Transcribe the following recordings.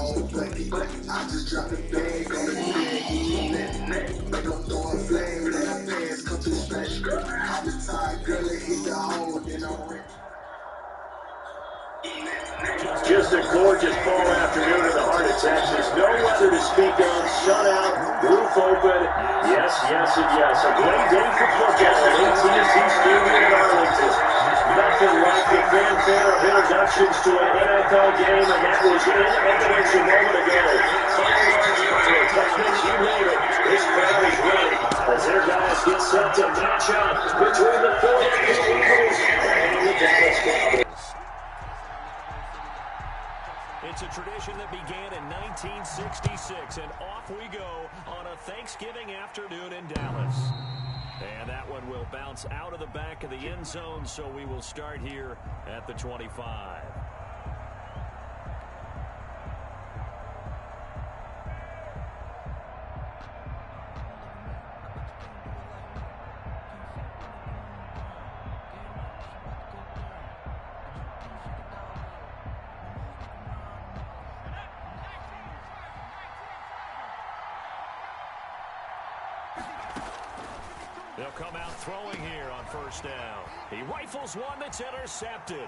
old buddy. I just dropped a bag on the bed. Make them throw a flame, let her pass, come to splash. I'm the tired girl that hit the hole, then I'm ready. Just a gorgeous fall afternoon in the heart of Texas. No weather to speak of. Sun out, roof open. Yes, yes, and yes. A great day for football at AT&T Stadium in Arlington. Nothing like the fanfare of introductions to an NFL game, and that was in evidence a moment ago. Fireworks, pyrotechnics, you name it. This crowd is ready as their guys get set to match up between the Philadelphia Eagles and the Dallas Cowboys. It's a tradition that began in 1966, and off we go on a Thanksgiving afternoon in Dallas. And that one will bounce out of the back of the end zone, so we will start here at the 25. They'll come out throwing here on first down. He rifles one that's intercepted.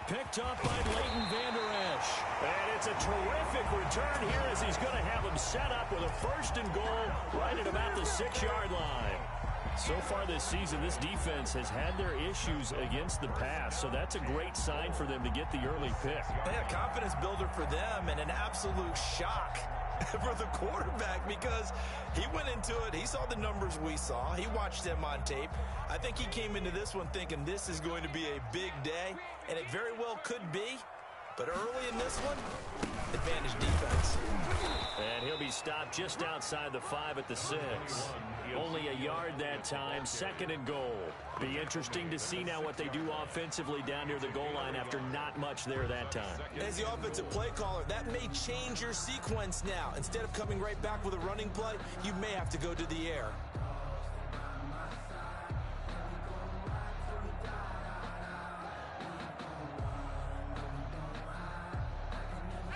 Picked up by Leighton Vander Esch. And it's a terrific return here as he's going to have him set up with a first and goal right at about the 6-yard line. So far this season, this defense has had their issues against the pass, so that's a great sign for them to get the early pick. Yeah, confidence builder for them and an absolute shock for the quarterback because he went into it. He saw the numbers we saw. He watched them on tape. I think he came into this one thinking this is going to be a big day, and it very well could be. But early in this one, advantage defense. And he'll be stopped just outside the 5 at the 6. Only a yard that time, 2nd and goal. Be interesting to see now what they do offensively down near the goal line after not much there that time. As the offensive play caller, that may change your sequence now. Instead of coming right back with a running play, you may have to go to the air.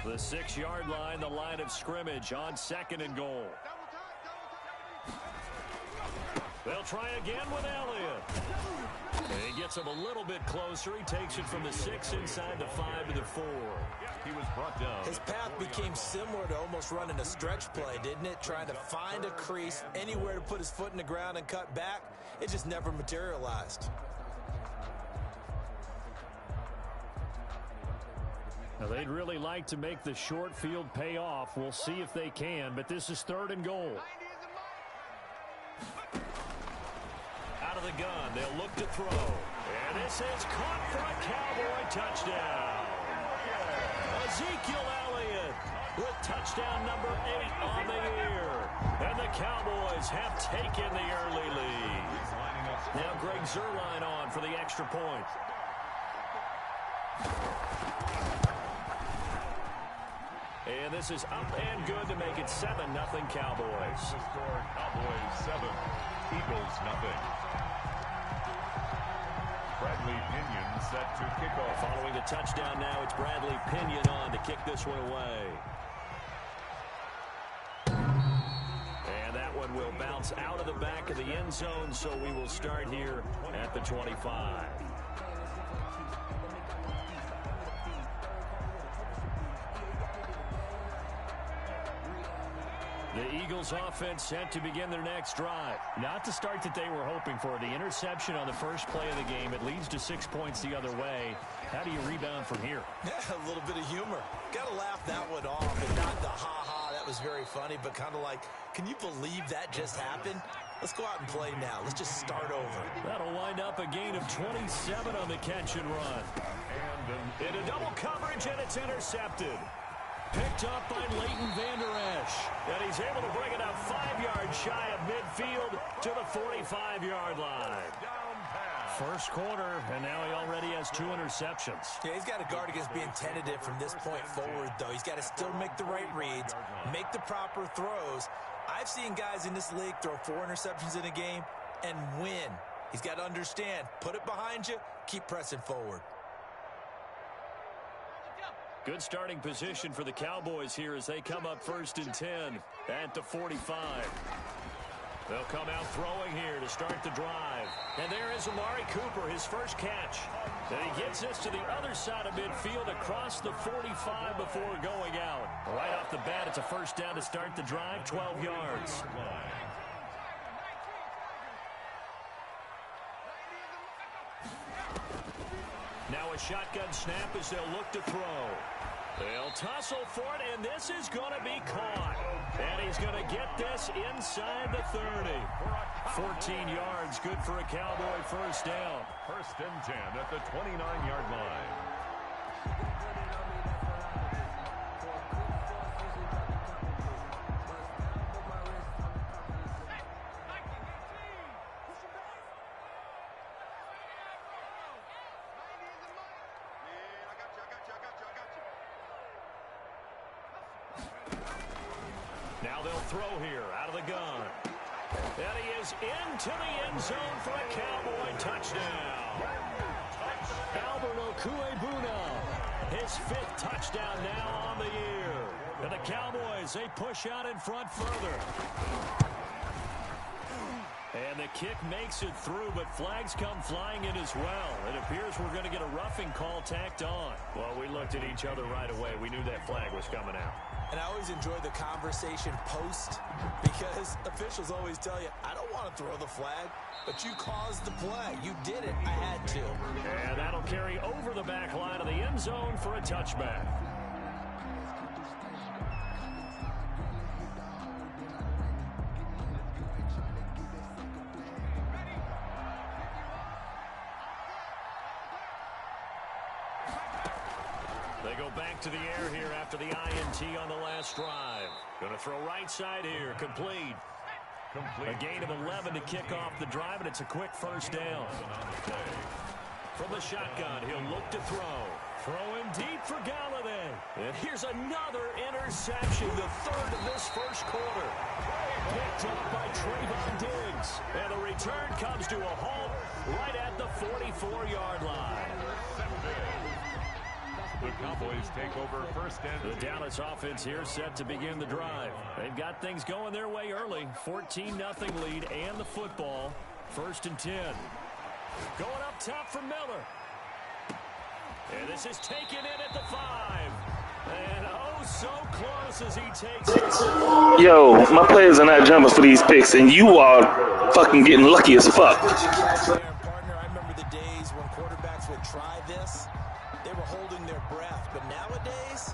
The 6-yard line, the line of scrimmage on 2nd and goal. They'll try again with Elliott. And he gets him a little bit closer. He takes it from the 6 inside the 5 to the 4. He was brought down. His path became similar to almost running a stretch play, didn't it? Trying to find a crease, anywhere to put his foot in the ground and cut back. It just never materialized. Now, they'd really like to make the short field pay off. We'll see if they can, but this is 3rd and goal. Out of the gun, they'll look to throw. And this is caught for a Cowboy touchdown. Ezekiel Elliott with touchdown number 8 on the year. And the Cowboys have taken the early lead. Now Greg Zuerlein on for the extra point. And this is up and good to make it 7-0 Cowboys. The score, Cowboys 7, Eagles 0. Bradley Pinion set to kick off. Following the touchdown now, it's Bradley Pinion on to kick this one away. And that one will bounce out of the back of the end zone, so we will start here at the 25. The Eagles offense set to begin their next drive. Not the start that they were hoping for. The interception on the first play of the game. It leads to 6 points the other way. How do you rebound from here? Yeah, a little bit of humor. Got to laugh that one off and not the ha-ha. That was very funny, but kind of like, can you believe that just happened? Let's go out and play now. Let's just start over. That'll wind up a gain of 27 on the catch and run. And into double coverage, and it's intercepted. Picked up by Leighton Vander Esch. And he's able to bring it up 5 yards shy of midfield to the 45-yard line. First quarter, and now he already has 2 interceptions. Yeah, he's got to guard against being tentative from this point forward, though. He's got to still make the right reads, make the proper throws. I've seen guys in this league throw 4 interceptions in a game and win. He's got to understand, put it behind you, keep pressing forward. Good starting position for the Cowboys here as they come up 1st and 10 at the 45. They'll come out throwing here to start the drive. And there is Amari Cooper, his first catch. And he gets this to the other side of midfield across the 45 before going out. Right off the bat, it's a first down to start the drive, 12 yards. Now a shotgun snap as they'll look to throw. They'll tussle for it, and this is going to be caught. And he's going to get this inside the 30. 14 yards, good for a Cowboy first down. 1st and 10 at the 29-yard line. Now they'll throw here out of the gun. And he is into the end zone for a Cowboy touchdown. Albert Okuebuna, his 5th touchdown now on the year. And the Cowboys, they push out in front further. And the kick makes it through, but flags come flying in as well. It appears we're going to get a roughing call tacked on. Well, we looked at each other right away. We knew that flag was coming out. And I always enjoy the conversation post because officials always tell you, I don't want to throw the flag, but you caused the play. You did it. I had to. And that'll carry over the back line of the end zone for a touchback. They go back to the air here after the INT on the last drive. Going to throw right side here. Complete. A gain of 11 to kick off the drive, and it's a quick first down. From the shotgun, he'll look to throw. Throwing deep for Galladay. And here's another interception, the 3rd of this first quarter. Picked up by Trayvon Diggs. And the return comes to a halt right at the 44-yard line. The Cowboys take over 1st and 10. The Dallas offense here set to begin the drive. They've got things going their way early. 14-0 lead and the football. 1st and 10. Going up top for Miller. And this is taken in at the 5. And oh, so close as he takes it. Yo, my players are not jumping for these picks, and you are fucking getting lucky as fuck. Partner, I remember the days when quarterbacks would try this. They were holding their breath, but nowadays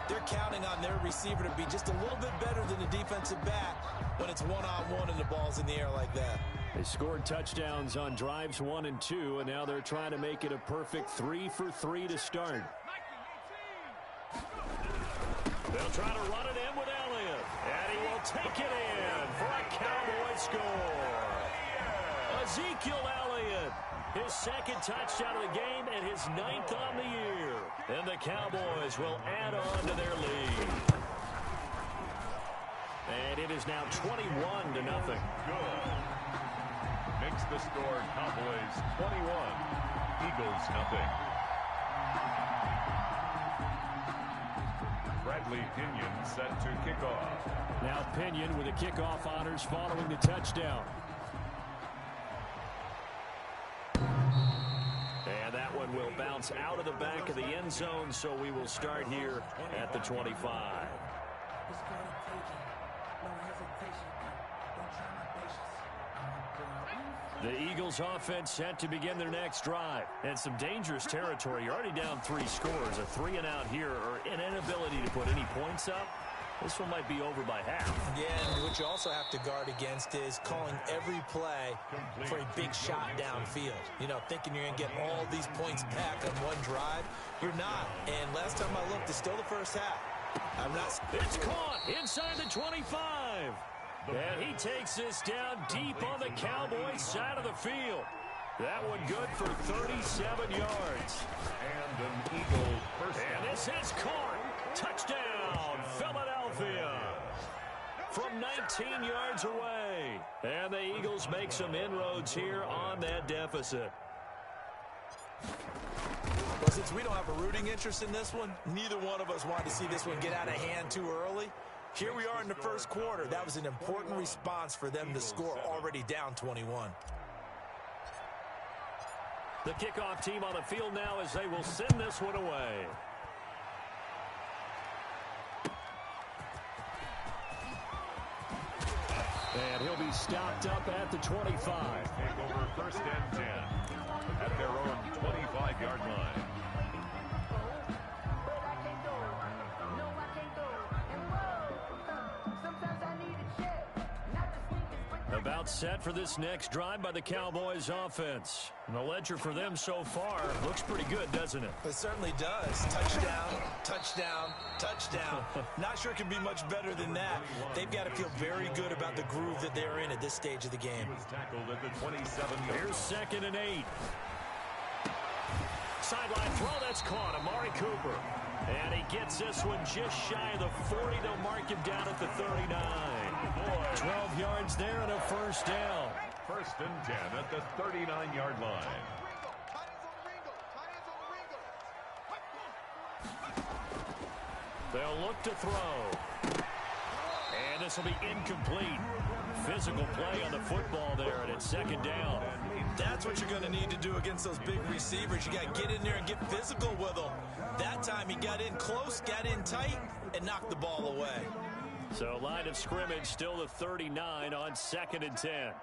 they're counting on their receiver to be just a little bit better than the defensive back when it's one-on-one and the ball's in the air like that. They scored touchdowns on drives 1 and 2, and now they're trying to make it a perfect 3 for 3 to start. They'll try to run it in with Elliott, and he will take it in for a Cowboy score. Ezekiel Elliott, his 2nd touchdown of the game and his 9th on the year. And the Cowboys will add on to their lead. And it is now 21-0. Good. Makes the score Cowboys 21, Eagles nothing. Bradley Pinion set to kick off. Now Pinion with the kickoff honors following the touchdown. And that one will bounce out of the back of the end zone, so we will start here at the 25. The Eagles offense set to begin their next drive. And some dangerous territory. You're already down 3 scores. A 3 and out here, or an inability to put any points up. This one might be over by half. Yeah, and what you also have to guard against is calling every play for a big shot downfield. You know, thinking you're going to get all these points back on one drive. You're not. And last time I looked, it's still the first half. I'm not. It's caught inside the 25. And he takes this down deep on the Cowboys side of the field. That one good for 37 yards. And an Eagle first. And this is caught. Touchdown, Philadelphia. From 19 yards away. And the Eagles make some inroads here on that deficit. Well, Since we don't have a rooting interest in this one, neither one of us wanted to see this one get out of hand too early. Here we are in the first quarter. That was an important response for them to score already down 21. The kickoff team on the field now as they will send this one away. And he'll be stopped up at the 25. Take over first and 10 at their own 25-yard line. About set for this next drive by the Cowboys offense. And the ledger for them so far looks pretty good, doesn't it? It certainly does. Touchdown, touchdown, touchdown. Not sure it can be much better than that. They've got to feel very good about the groove that they're in at this stage of the game. He was tackled at the 27-yard. Here's 2nd and 8. Sideline throw, that's caught. Amari Cooper. And he gets this one just shy of the 40. They'll mark him down at the 39. 12 yards there and a first down. First and 10 at the 39-yard line. They'll look to throw. And this will be incomplete. Physical play on the football there, and it's 2nd down. That's what you're going to need to do against those big receivers. You got to get in there and get physical with them. That time he got in close, got in tight, and knocked the ball away. So line of scrimmage still the 39 on 2nd and 10.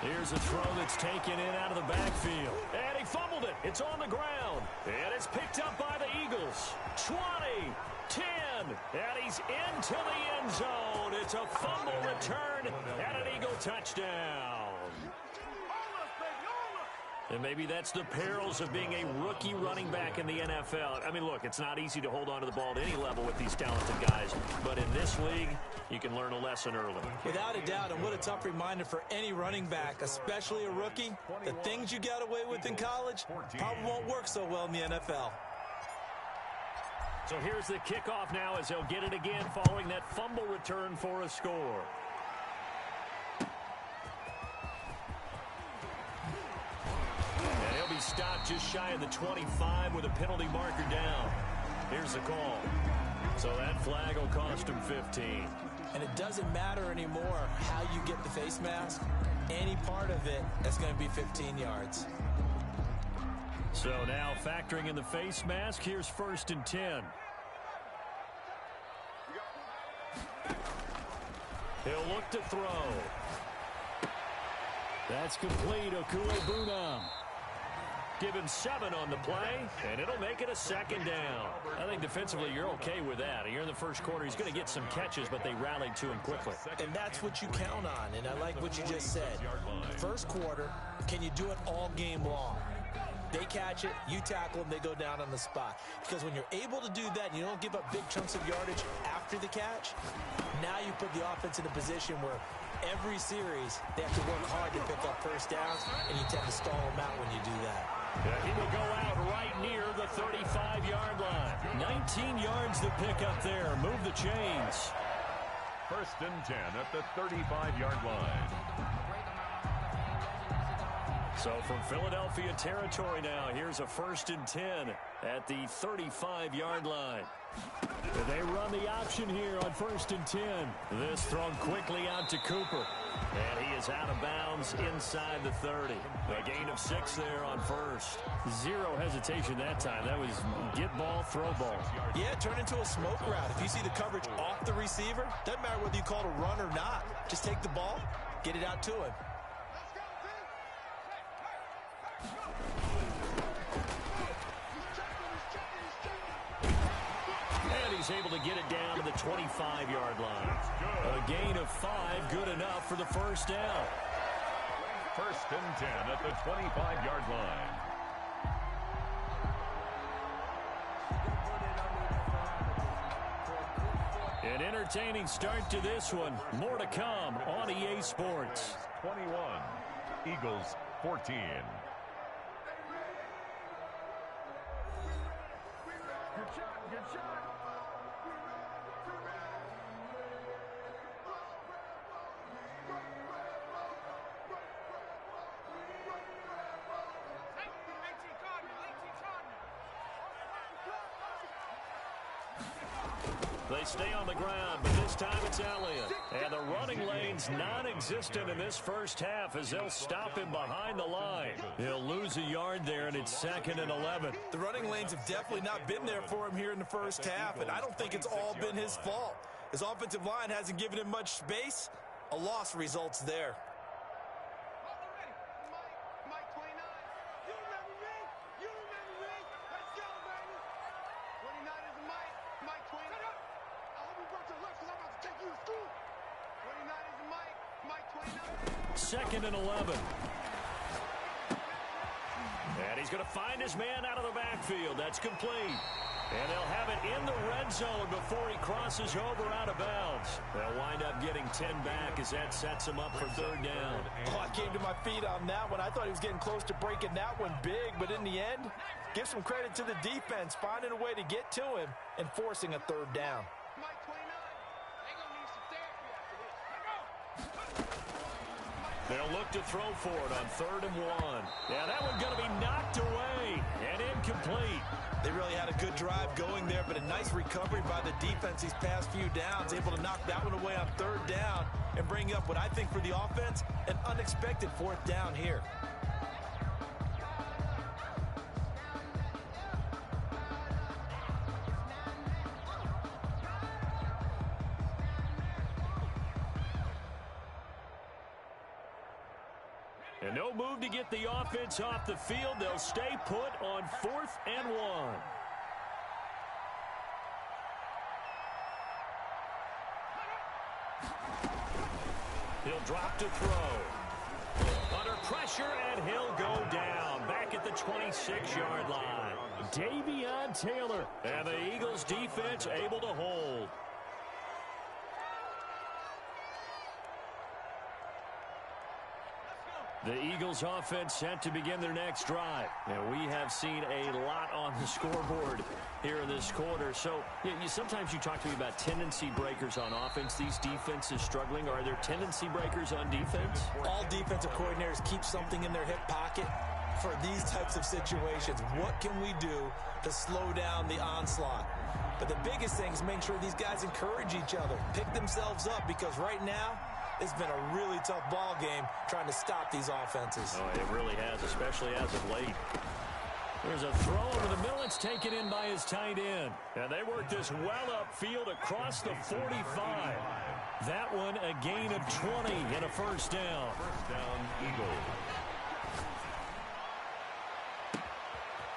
Here's a throw that's taken in out of the backfield. And he fumbled it. It's on the ground. And it's picked up by the Eagles. 20, 10, and he's into the end zone. It's a fumble return and an Eagle touchdown. And maybe that's the perils of being a rookie running back in the NFL. I mean, look, it's not easy to hold on to the ball at any level with these talented guys. But in this league, you can learn a lesson early. Without a doubt, and what a tough reminder for any running back, especially a rookie. The things you got away with in college probably won't work so well in the NFL. So here's the kickoff now as they'll get it again following that fumble return for a score. Stopped just shy of the 25 with a penalty marker down. Here's the call. So that flag will cost him 15. And it doesn't matter anymore how you get the face mask. Any part of it, that's going to be 15 yards. So now factoring in the face mask, here's 1st and 10. He'll look to throw. That's complete. Okuebunam. Give him 7 on the play, and it'll make it a 2nd down. I think defensively you're okay with that. Here in the first quarter, he's going to get some catches, but they rallied to him quickly. And that's what you count on, and I like what you just said. First quarter, can you do it all game long? They catch it, you tackle them, they go down on the spot. Because when you're able to do that and you don't give up big chunks of yardage after the catch, now you put the offense in a position where every series they have to work hard to pick up first downs, and you tend to stall them out when you do that. Yeah, he will go out right near the 35-yard line. 19 yards to pick up there. Move the chains. First and 10 at the 35-yard line. So from Philadelphia territory now, here's a 1st and 10 at the 35-yard line. They run the option here on 1st and 10. This thrown quickly out to Cooper. And he is out of bounds inside the 30. A gain of 6 there on 1st. Zero hesitation that time. That was get ball, throw ball. Yeah, turn into a smoke route. If you see the coverage off the receiver, doesn't matter whether you call it a run or not. Just take the ball, get it out to him. He's able to get it down to the 25-yard line. A gain of 5, good enough for the first down. First and 10 at the 25-yard line. An entertaining start to this one. More to come on EA Sports. 21, Eagles 14. Good shot. They stay on the ground, but this time it's Elliott. And the running lane's non-existent in this first half as they'll stop him behind the line. He'll lose a yard there, and it's 2nd and 11. The running lanes have definitely not been there for him here in the first half, and I don't think it's all been his fault. His offensive line hasn't given him much space. A loss results there. Second and 11. And he's going to find his man out of the backfield. That's complete. And they'll have it in the red zone before he crosses over out of bounds. They'll wind up getting 10 back as that sets him up for 3rd down. Oh, I came to my feet on that one. I thought he was getting close to breaking that one big, but in the end, give some credit to the defense, finding a way to get to him and forcing a 3rd down. They'll look to throw for it on 3rd and 1. Yeah, that one's going to be knocked away and incomplete. They really had a good drive going there, but a nice recovery by the defense these past few downs, able to knock that one away on 3rd down and bring up what I think for the offense, an unexpected 4th down here. And no move to get the offense off the field. They'll stay put on 4th and 1. He'll drop to throw. Under pressure, and he'll go down. Back at the 26-yard line. Davion Taylor. And the Eagles defense able to hold. The Eagles offense set to begin their next drive. And we have seen a lot on the scoreboard here in this quarter. So sometimes you talk to me about tendency breakers on offense. These defenses struggling. Are there tendency breakers on defense? All defensive coordinators keep something in their hip pocket for these types of situations. What can we do to slow down the onslaught? But the biggest thing is making sure these guys encourage each other, pick themselves up, because right now, it's been a really tough ball game trying to stop these offenses. Oh, it really has, especially as of late. There's a throw over the middle. It's taken in by his tight end. And they work this well upfield across the 45. That one a gain of 20 and a 1st down. 1st down, Eagles.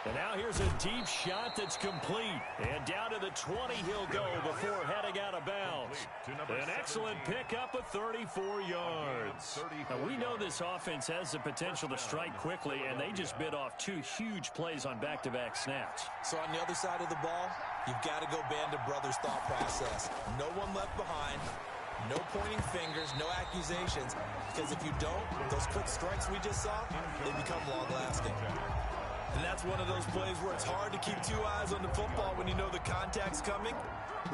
And now here's a deep shot that's complete. And down to the 20 he'll go before heading out of bounds. An excellent pickup of 34 yards. Now, we know this offense has the potential to strike quickly, and they just bit off 2 huge plays on back-to-back snaps. So on the other side of the ball, you've got to go band of brothers thought process. No one left behind. No pointing fingers, no accusations. Because if you don't, those quick strikes we just saw, they become long-lasting. And that's one of those plays where it's hard to keep 2 eyes on the football when you know the contact's coming,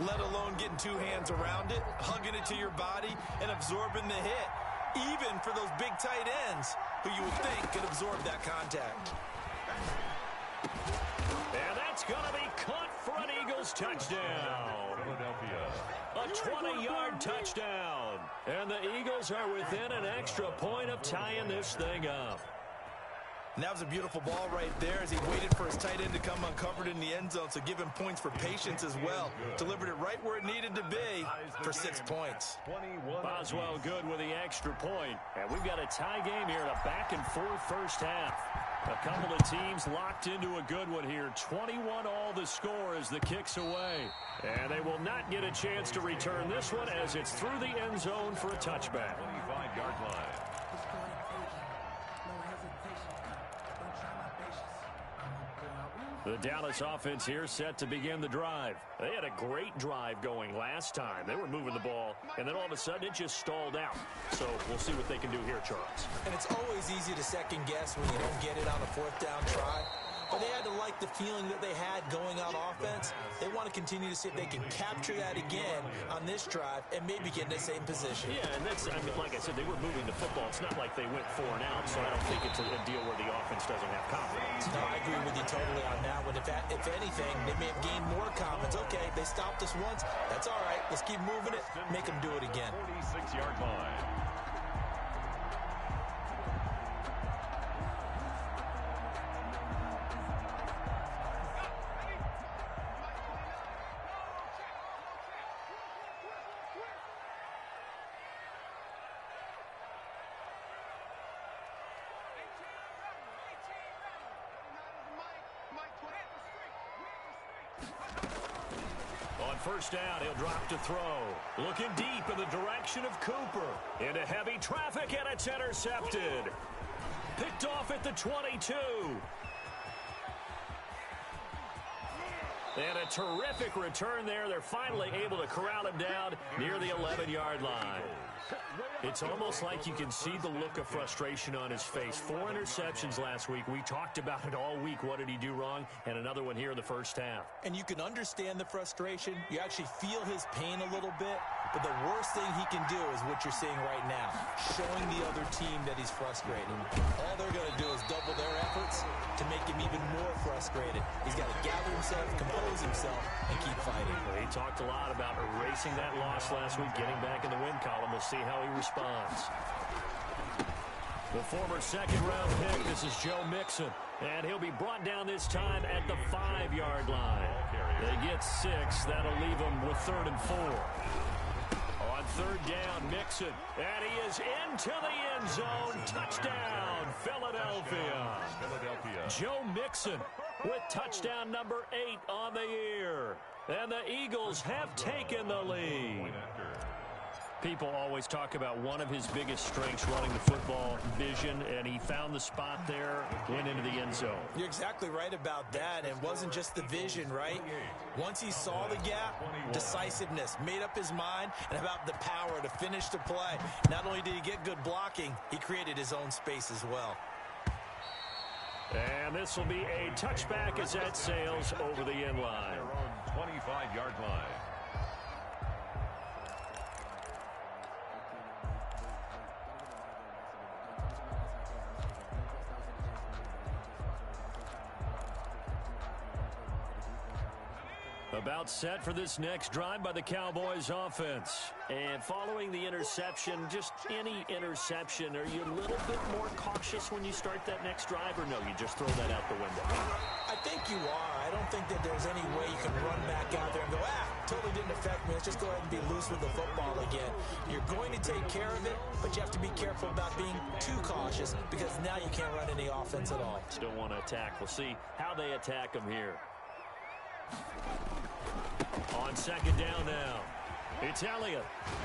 let alone getting 2 hands around it, hugging it to your body, and absorbing the hit, even for those big tight ends who you would think could absorb that contact. And that's going to be caught for an Eagles touchdown. Philadelphia. A 20-yard touchdown. And the Eagles are within an extra point of tying this thing up. And that was a beautiful ball right there as he waited for his tight end to come uncovered in the end zone, so give him points for patience as well. Delivered it right where it needed to be for 6 points. Boswell good with the extra point. And we've got a tie game here in a back-and-forth first half. A couple of teams locked into a good one here. 21 all the score as the kick's away. And they will not get a chance to return this one as it's through the end zone for a touchback. 25-yard line. The Dallas offense here set to begin the drive. They had a great drive going last time. They were moving the ball, and then all of a sudden it just stalled out. So we'll see what they can do here, Charles. And it's always easy to second guess when you don't get it on a 4th down try. But they had to like like the feeling that they had going on offense. They want to continue to see if they can capture that again on this drive and maybe get in the same position. Yeah, and that's, I mean, like I said, they were moving the football. It's not like they went 4 and out, so I don't think it's a deal where the offense doesn't have confidence. No, I agree with you totally on that one. If anything, they may have gained more confidence. Okay, they stopped us once. That's all right. Let's keep moving it. Make them do it again. 46-yard line. On first down, he'll drop to throw. Looking deep in the direction of Cooper. Into heavy traffic, and it's intercepted. Picked off at the 22. And a terrific return there. They're finally able to corral him down near the 11-yard line. It's almost like you can see the look of frustration on his face. 4 interceptions last week. We talked about it all week. What did he do wrong? And another one here in the first half. And you can understand the frustration. You actually feel his pain a little bit. But the worst thing he can do is what you're seeing right now, showing the other team that he's frustrated. All they're going to do is double their efforts to make him even more frustrated. He's got to gather himself, compose himself, and keep fighting. Well, he talked a lot about erasing that loss last week, getting back in the win column. We'll see how he responds. The former second-round pick, this is Joe Mixon. And he'll be brought down this time at the 5-yard line. They get 6. That'll leave them with 3rd and 4. On third down, Mixon. And he is into the end zone. Touchdown, Philadelphia. Joe Mixon with touchdown number 8 on the year. And the Eagles have taken the lead. People always talk about one of his biggest strengths, running the football, vision, and he found the spot there, went into the end zone. You're exactly right about that. It wasn't just the vision, right? Once he saw the gap, decisiveness, made up his mind, and about the power to finish the play. Not only did he get good blocking, he created his own space as well. And this will be a touchback as that sails over the end line. 25-yard line. About set for this next drive by the Cowboys offense. And following the interception, just any interception, are you a little bit more cautious when you start that next drive, or no, you just throw that out the window? I think you are. I don't think that there's any way you can run back out there and go, totally didn't affect me. Let's just go ahead and be loose with the football again. You're going to take care of it, but you have to be careful about being too cautious because now you can't run any offense at all. Still want to attack. We'll see how they attack them here. On second down now, it's Elliott.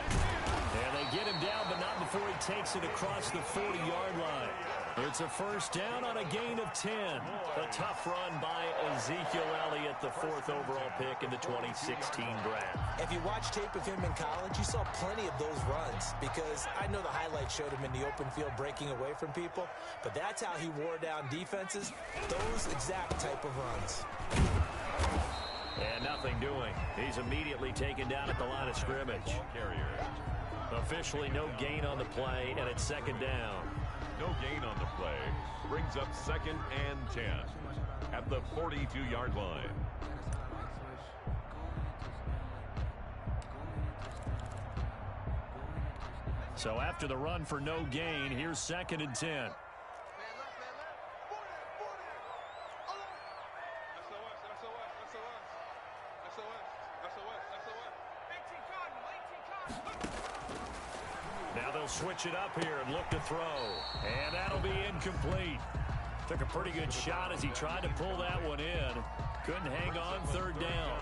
And they get him down, but not before he takes it across the 40-yard line. It's a first down on a gain of 10. A tough run by Ezekiel Elliott, the 4th overall pick in the 2016 draft. If you watch tape of him in college, you saw plenty of those runs because I know the highlights showed him in the open field breaking away from people, but that's how he wore down defenses, those exact type of runs. And nothing doing. He's immediately taken down at the line of scrimmage. Officially no gain on the play, and it's second down. No gain on the play. Brings up 2nd and 10 at the 42-yard line. So after the run for no gain, here's 2nd and 10. Now they'll switch it up here and look to throw. And that'll be incomplete. Took a pretty good shot as he tried to pull that one in. Couldn't hang on, 3rd down.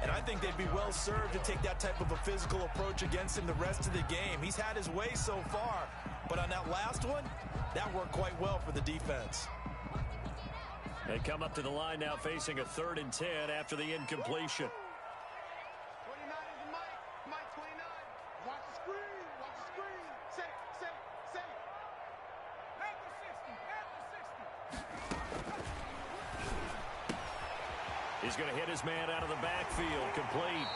And I think they'd be well served to take that type of a physical approach against him the rest of the game. He's had his way so far. But on that last one, that worked quite well for the defense. They come up to the line now facing a 3rd and 10 after the incompletion. He's going to hit his man out of the backfield, complete.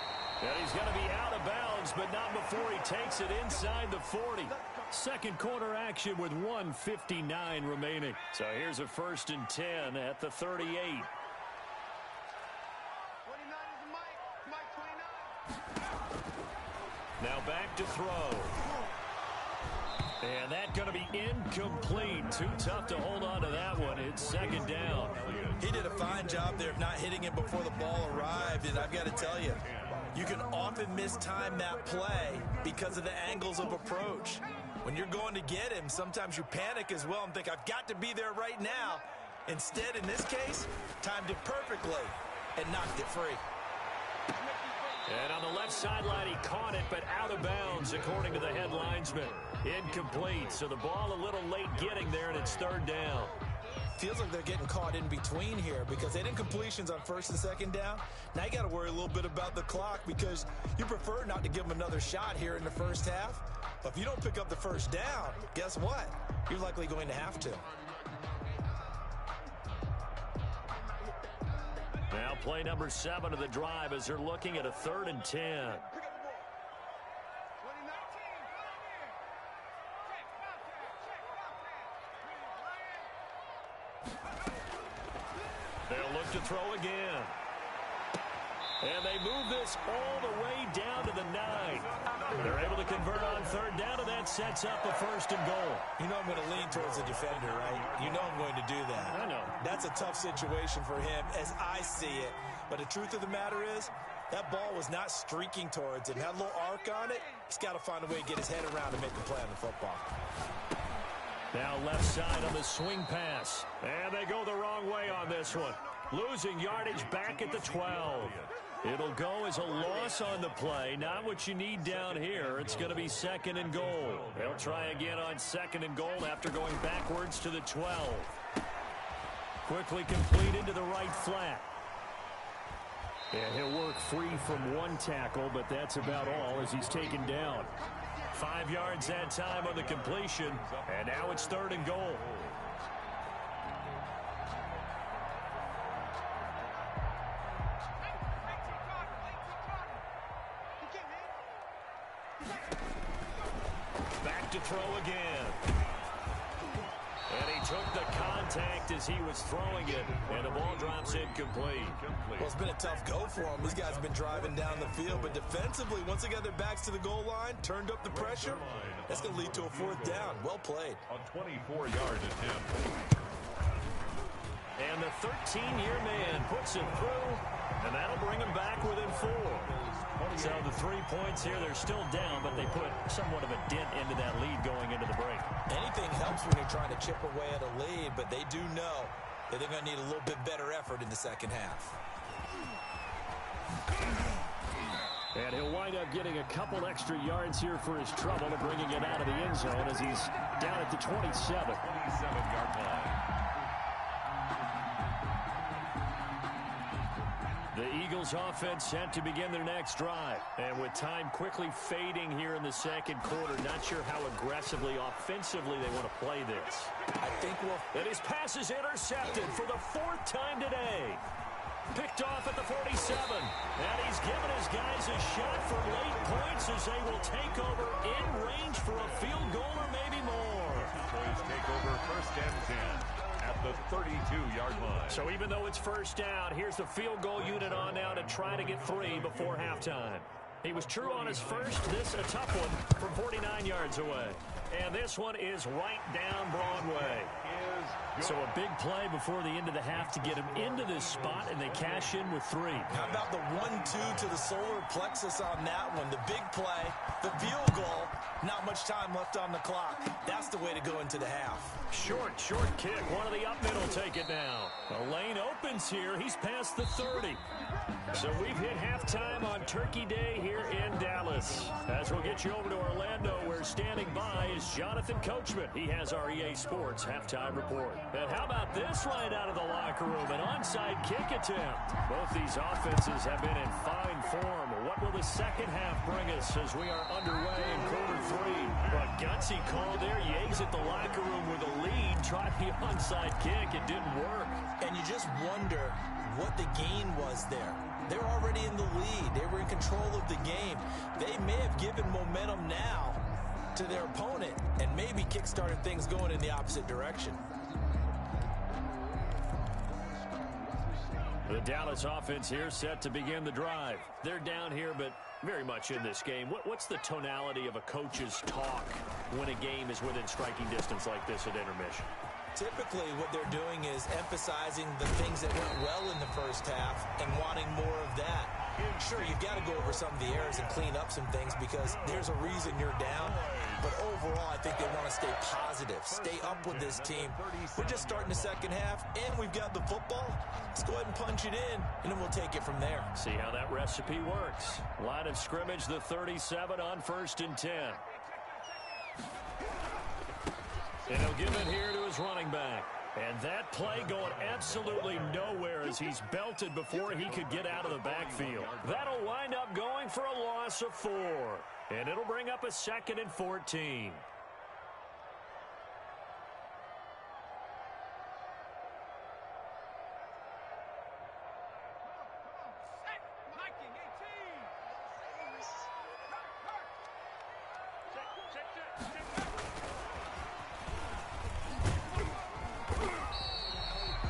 And he's going to be out of bounds, but not before he takes it inside the 40. Second quarter action with 1:59 remaining. So here's a 1st and 10 at the 38. Now back to throw. And that's going to be incomplete. Too tough to hold on to that one. It's 2nd down. He did a fine job there of not hitting it before the ball arrived. And I've got to tell you, you can often mistime that play because of the angles of approach. When you're going to get him, sometimes you panic as well and think, I've got to be there right now. Instead, in this case, timed it perfectly and knocked it free. And on the left sideline, he caught it, but out of bounds, according to the head linesman. Incomplete, so the ball a little late getting there, and it's 3rd down. Feels like they're getting caught in between here because they did incompletions on 1st and 2nd down. Now you got to worry a little bit about the clock because you prefer not to give them another shot here in the first half. But if you don't pick up the 1st down, guess what? You're likely going to have to. Now play number 7 of the drive as they're looking at a 3rd and 10. They'll look to throw again. And they move this all the way down to the 9. They're able to convert on 3rd down, and that sets up a 1st and goal. You know I'm going to lean towards the defender, right? You know I'm going to do that. I know. That's a tough situation for him as I see it. But the truth of the matter is, that ball was not streaking towards him. Had a little arc on it. He's got to find a way to get his head around and make the play on the football. Now left side on the swing pass. And they go the wrong way on this one. Losing yardage back at the 12. It'll go as a loss on the play. Not what you need down here. It's going to be 2nd and goal. They'll try again on 2nd and goal after going backwards to the 12. Quickly complete into the right flat. And he'll work free from one tackle, but that's about all as he's taken down. 5 yards that time on the completion, and now it's 3rd and goal. Back to throw again. And he took the contact as he was throwing it, and the ball drops incomplete. Well, it's been a tough go for them. These guys have been driving down the field, but defensively, once they got their backs to the goal line, turned up the pressure, that's going to lead to a 4th down. Well played. A 24-yard attempt. And the 13-year man puts it through, and that'll bring him back within 4. So the 3 points here, they're still down, but they put somewhat of a dent into that lead going into the break. Anything helps when you're trying to chip away at a lead, but they do know that they're going to need a little bit better effort in the second half. And he'll wind up getting a couple extra yards here for his trouble and bringing it out of the end zone as he's down at the 27. 27-yard line. The Eagles offense set to begin their next drive. And with time quickly fading here in the second quarter, not sure how aggressively, offensively they want to play this. I think And his pass is intercepted for the 4th time today. Picked off at the 47. And he's given his guys a shot for late points as they will take over in range for a field goal or maybe more. Cowboys take over 1st and 10 at the 32-yard line. So even though it's 1st down, here's the field goal unit on now to try to get 3 before halftime. He was true on his first. This a tough one from 49 yards away. And this one is right down Broadway. So a big play before the end of the half to get him into this spot, and they cash in with 3. How about the 1-2 to the solar plexus on that one? The big play, the field goal, not much time left on the clock. That's the way to go into the half. Short kick. One of the up middle take it now. The lane opens here. He's past the 30. So we've hit halftime on Turkey Day here in Dallas. As we'll get you over to Orlando, where standing by is He's Jonathan Coachman. He has our EA Sports halftime report. And how about this right out of the locker room? An onside kick attempt. Both these offenses have been in fine form. What will the second half bring us as we are underway in quarter 3? A gutsy call there. Yates at the locker room with a lead. Tried the onside kick. It didn't work. And you just wonder what the gain was there. They're already in the lead. They were in control of the game. They may have given momentum now to their opponent and maybe kick-started things going in the opposite direction. The Dallas offense here set to begin the drive. They're down here, but very much in this game. What's the tonality of a coach's talk when a game is within striking distance like this at intermission? Typically, what they're doing is emphasizing the things that went well in the first half and wanting more of that. Sure, you've got to go over some of the errors and clean up some things because there's a reason you're down. But overall, I think they want to stay positive, stay up with this team. We're just starting the second half, and we've got the football. Let's go ahead and punch it in, and then we'll take it from there. See how that recipe works. Line of scrimmage, the 37 on 1st and 10. And he'll give it here to his running back. And that play going absolutely nowhere as he's belted before he could get out of the backfield. That'll wind up going for a loss of 4. And it'll bring up a 2nd and 14.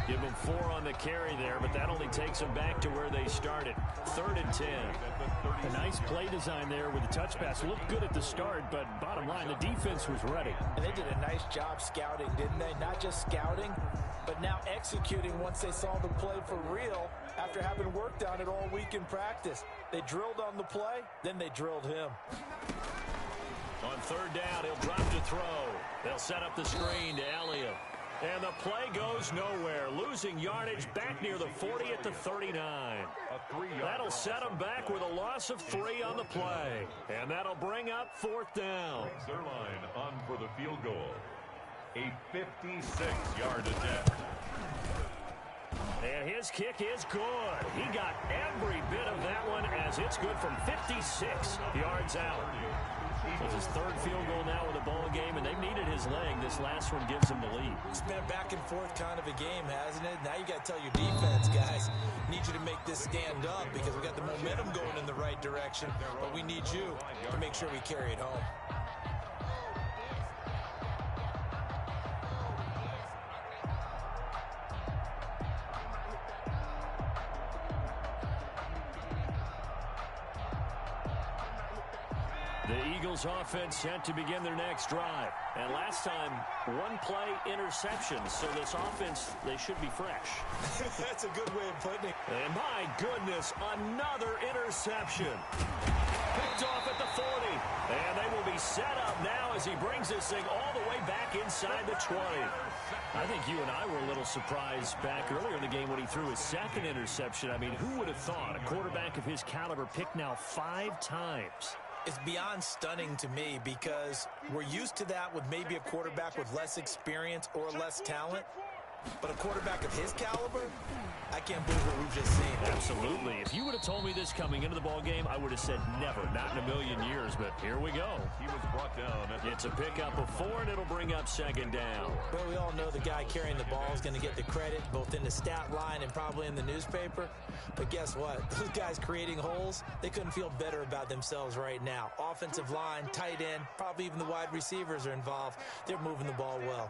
Give them 4 on the carry there, but that only takes them back to where they started. 3rd and 10. A nice play design there with the touch pass. Looked good at the start, but bottom line, the defense was ready. And they did a nice job scouting, didn't they? Not just scouting, but now executing once they saw the play for real after having worked on it all week in practice. They drilled on the play, then they drilled him. On 3rd down, he'll drop to throw. They'll set up the screen to Elliott. And the play goes nowhere, losing yardage back near the 40 at the 39. That'll set them back with a loss of 3 on the play. And that'll bring up 4th down. Zerline on for the field goal. A 56-yard attempt. And his kick is good. He got every bit of that one as it's good from 56 yards out. So it's his 3rd field goal now with a ball game, and they've needed his leg. This last one gives him the lead. It's been a back-and-forth kind of a game, hasn't it? Now you got to tell your defense, guys, need you to make this stand up because we got the momentum going in the right direction, but we need you to make sure we carry it home. The Eagles offense set to begin their next drive. And last time, 1-play interception. So this offense, they should be fresh. That's a good way of putting it. And my goodness, another interception. Picked off at the 40. And they will be set up now as he brings this thing all the way back inside the 20. I think you and I were a little surprised back earlier in the game when he threw his 2nd interception. I mean, who would have thought a quarterback of his caliber picked now 5 times? It's beyond stunning to me because we're used to that with maybe a quarterback with less experience or less talent. But a quarterback of his caliber, I can't believe what we've just seen. Absolutely. If you would have told me this coming into the ball game, I would have said never, not in a million years. But here we go. He was brought down. It's a pickup of 4, and it'll bring up 2nd down. Well, we all know the guy carrying the ball is going to get the credit, both in the stat line and probably in the newspaper. But guess what? Those guys creating holes, they couldn't feel better about themselves right now. Offensive line, tight end, probably even the wide receivers are involved. They're moving the ball well.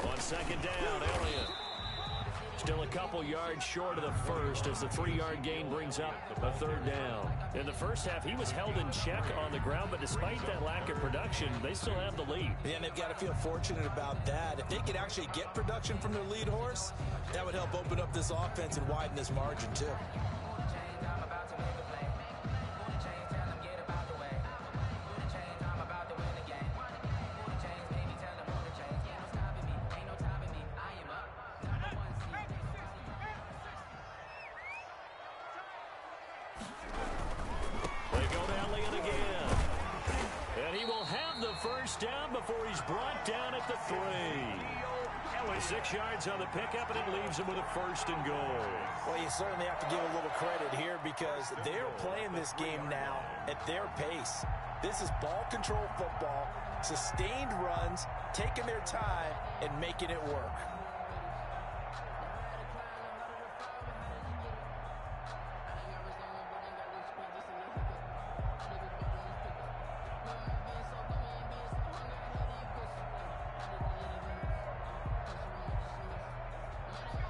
On 2nd down, Elliott. Still a couple yards short of the first as the 3-yard gain brings up a 3rd down. In the first half, he was held in check on the ground, but despite that lack of production, they still have the lead. Yeah, and they've got to feel fortunate about that. If they could actually get production from their lead horse, that would help open up this offense and widen this margin, too. go to Elliott again. And he will have the first down before he's brought down at the 3. 6 yards on the pickup, and it leaves him with a first and goal. Well, you certainly have to give a little credit here because they're playing this game now at their pace. This is ball control football, sustained runs, taking their time, and making it work.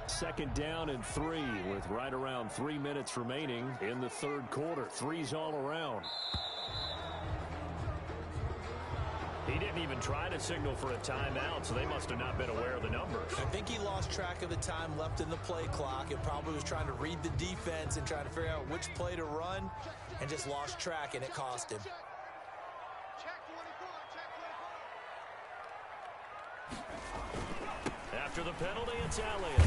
Second down and 3 with right around 3 minutes remaining in the third quarter. 3's all around. He didn't even try to signal for a timeout, so they must have not been aware of the numbers. I think he lost track of the time left in the play clock and probably was trying to read the defense and trying to figure out which play to run and just lost track, and it cost him. After the penalty, it's Elliott.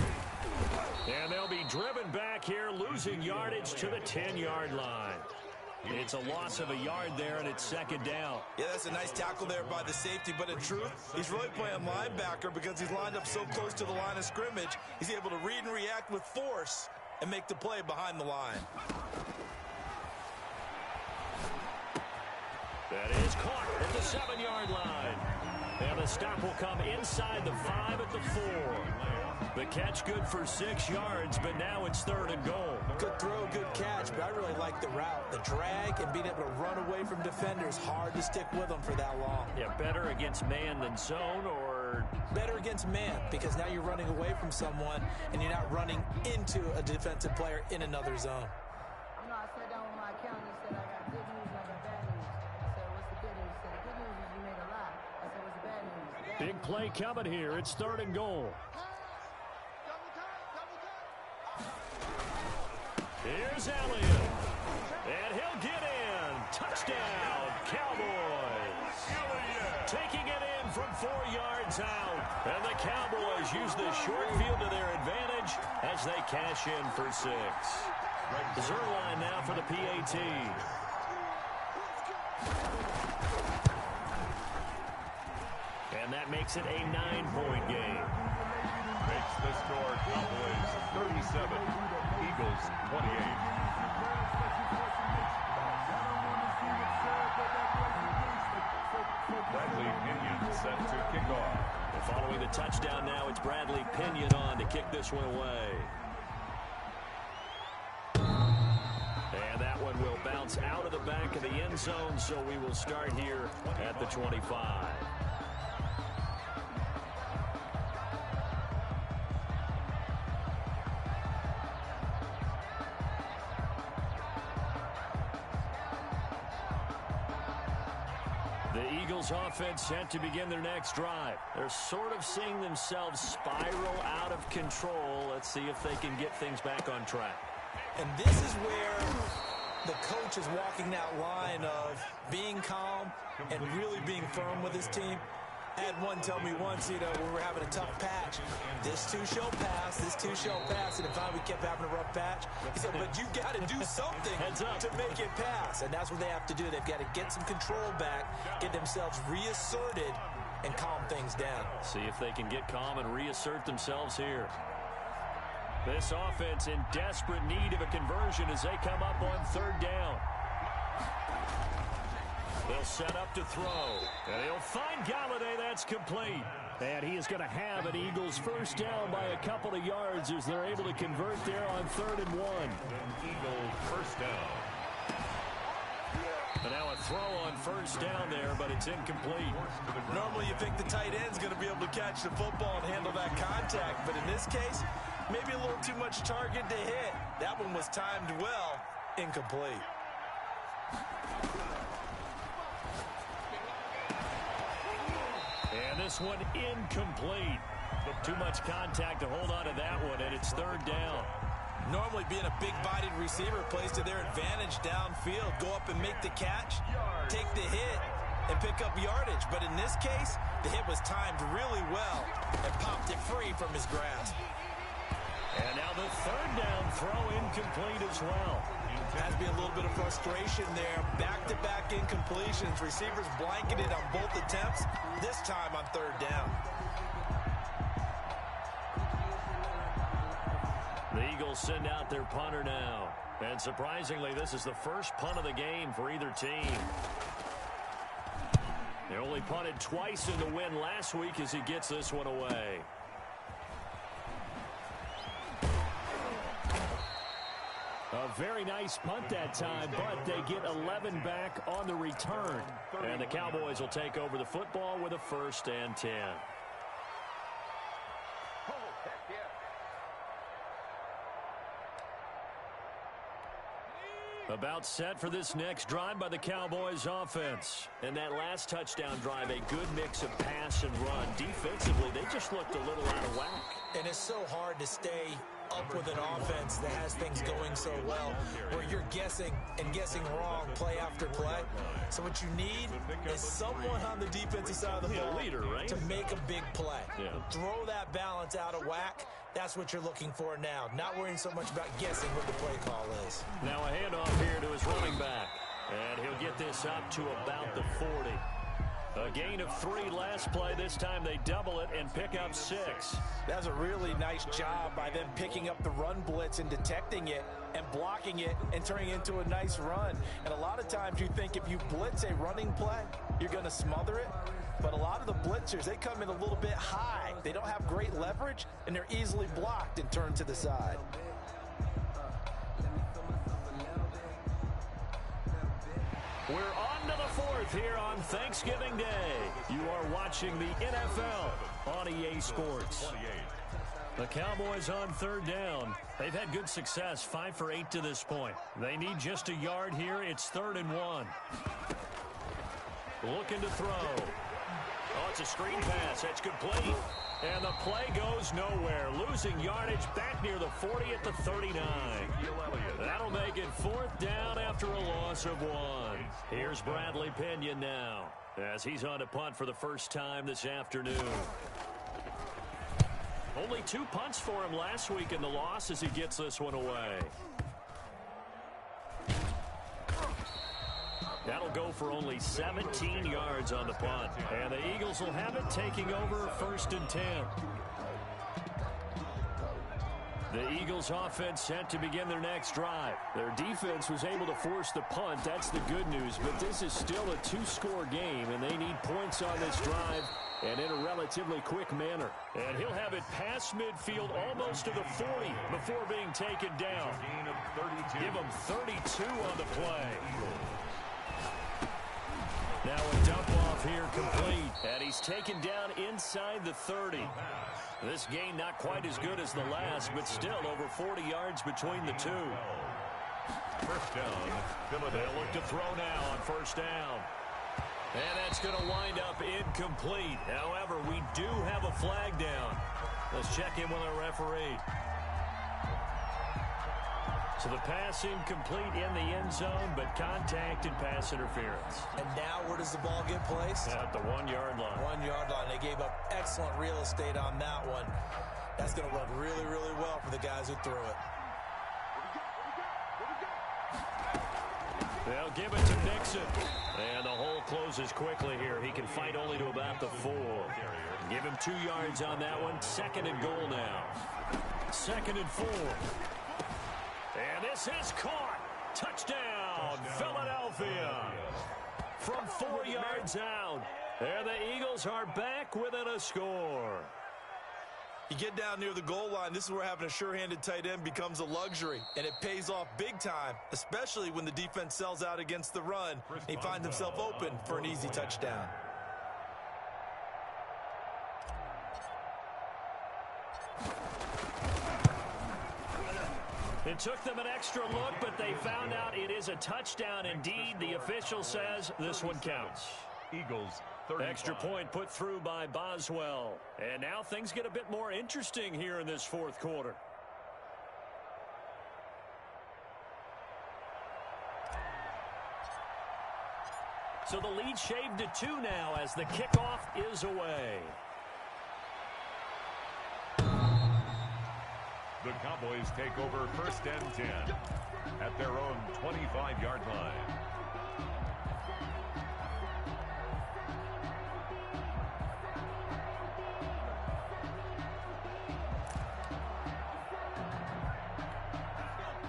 And they'll be driven back here, losing yardage to the 10-yard line. It's a loss of a yard there, and it's second down. Yeah, that's a nice tackle there by the safety, but in truth, he's really playing linebacker because he's lined up so close to the line of scrimmage. He's able to read and react with force and make the play behind the line. That is caught at the 7-yard line. And the stop will come inside the 5 at the 4. The catch good for 6 yards, but now it's third and goal. Good throw, good catch, but I really like the route. The drag and being able to run away from defenders, hard to stick with them for that long. Yeah, better against man than zone, or? Better against man, because now you're running away from someone and you're not running into a defensive player in another zone. You know, I sat down with my accountant and said, I got good news and I got bad news. I said, what's the good news? He said, the good news is you made a lot. I said, what's the bad news? Big play coming here. It's third and goal. Here's Elliott. And he'll get in. Touchdown, Cowboys. Taking it in from 4 yards out. And the Cowboys use the short field to their advantage as they cash in for 6. Zerline now for the PAT. And that makes it a 9-point game. Makes the score Cowboys 37, Eagles 28. Bradley Pinion set to kick off. And following the touchdown now, it's Bradley Pinion on to kick this one away. And that one will bounce out of the back of the end zone, so we will start here at the 25. The Eagles offense set to begin their next drive. They're sort of seeing themselves spiral out of control. Let's see if they can get things back on track. And this is where the coach is walking that line of being calm and really being firm with his team. I had one tell me once, you know, when we were having a tough patch, this too shall pass, this too shall pass, and finally we kept having a rough patch. He said, but you got to do something to make it pass, and that's what they have to do. They've got to get some control back, get themselves reasserted, and calm things down. See if they can get calm and reassert themselves here. This offense in desperate need of a conversion as they come up on third down. They'll set up to throw. And he'll find Galladay. That's complete. And he is going to have an Eagles first down by a couple of yards as they're able to convert there on 3rd and 1. Eagles first down. And now a throw on first down there, but it's incomplete. Normally you think the tight end's going to be able to catch the football and handle that contact, but in this case, maybe a little too much target to hit. That one was timed well, incomplete. And this one incomplete. Too much contact to hold on to that one, and it's 3rd down. Normally being a big-bodied receiver plays to their advantage downfield. Go up and make the catch, take the hit, and pick up yardage. But in this case, the hit was timed really well and popped it free from his grasp. And now the 3rd down throw incomplete as well. Has to be a little bit of frustration there. Back-to-back incompletions. Receivers blanketed on both attempts, this time on third down. The Eagles send out their punter now. And surprisingly, this is the first punt of the game for either team. They only punted twice in the win last week as he gets this one away. A very nice punt that time, but they get 11 back on the return. And the Cowboys will take over the football with a 1st and 10. About set for this next drive by the Cowboys offense. And that last touchdown drive, a good mix of pass and run. Defensively, they just looked a little out of whack. And it's so hard to stay up with an offense that has things going so well, where you're guessing and guessing wrong play after play. So what you need is someone on the defensive side of the ball leader, right? to make a big play. Yeah. Throw that balance out of whack. That's what you're looking for now. Not worrying so much about guessing what the play call is. Now a handoff here to his running back. And he'll get this up to about the 40. A gain of 3 last play. This time they double it and pick up 6. That's a really nice job by them picking up the run blitz and detecting it and blocking it and turning it into a nice run. And a lot of times you think if you blitz a running play, you're going to smother it. But a lot of the blitzers, they come in a little bit high. They don't have great leverage, and they're easily blocked and turned to the side. We're on to the 4th here on Thanksgiving Day. You are watching the NFL on EA Sports. The Cowboys on 3rd down. They've had good success, 5 for 8 to this point. They need just a yard here. It's 3rd and 1. Looking to throw. Oh, it's a screen pass. That's complete. And the play goes nowhere. Losing yardage back near the 40 at the 39. That'll make it 4th down after a loss of 1. Here's Bradley Pinion now as he's on to punt for the first time this afternoon. Only 2 punts for him last week in the loss as he gets this one away. That'll go for only 17 yards on the punt. And the Eagles will have it, taking over 1st and 10. The Eagles offense set to begin their next drive. Their defense was able to force the punt. That's the good news. But this is still a 2-score game, and they need points on this drive and in a relatively quick manner. And he'll have it past midfield almost to the 40 before being taken down. Give him 32 on the play. Now a dump off here complete. And he's taken down inside the 30. This gain not quite as good as the last, but still over 40 yards between the two. 1st down. They'll look to throw now on 1st down. And that's going to wind up incomplete. However, we do have a flag down. Let's check in with our referee. So the pass incomplete in the end zone, but contact and pass interference. And now where does the ball get placed? At the 1-yard line. 1-yard line. They gave up excellent real estate on that one. That's going to work really, really well for the guys who threw it. They'll give it to Nixon. And the hole closes quickly here. He can fight only to about the 4. Give him 2 yards on that one. 2nd and goal now. 2nd and 4. And this is caught. Touchdown, Philadelphia. From 4 yards out. And the Eagles are back within a score. You get down near the goal line, this is where having a sure-handed tight end becomes a luxury, and it pays off big time, especially when the defense sells out against the run. He finds himself open for an easy touchdown. It took them an extra look, but they found out it is a touchdown indeed. The official says this one counts. Eagles 35. Extra point put through by Boswell. And now things get a bit more interesting here in this 4th quarter. So the lead shaved to 2 now as the kickoff is away. The Cowboys take over 1st and 10 at their own 25-yard line.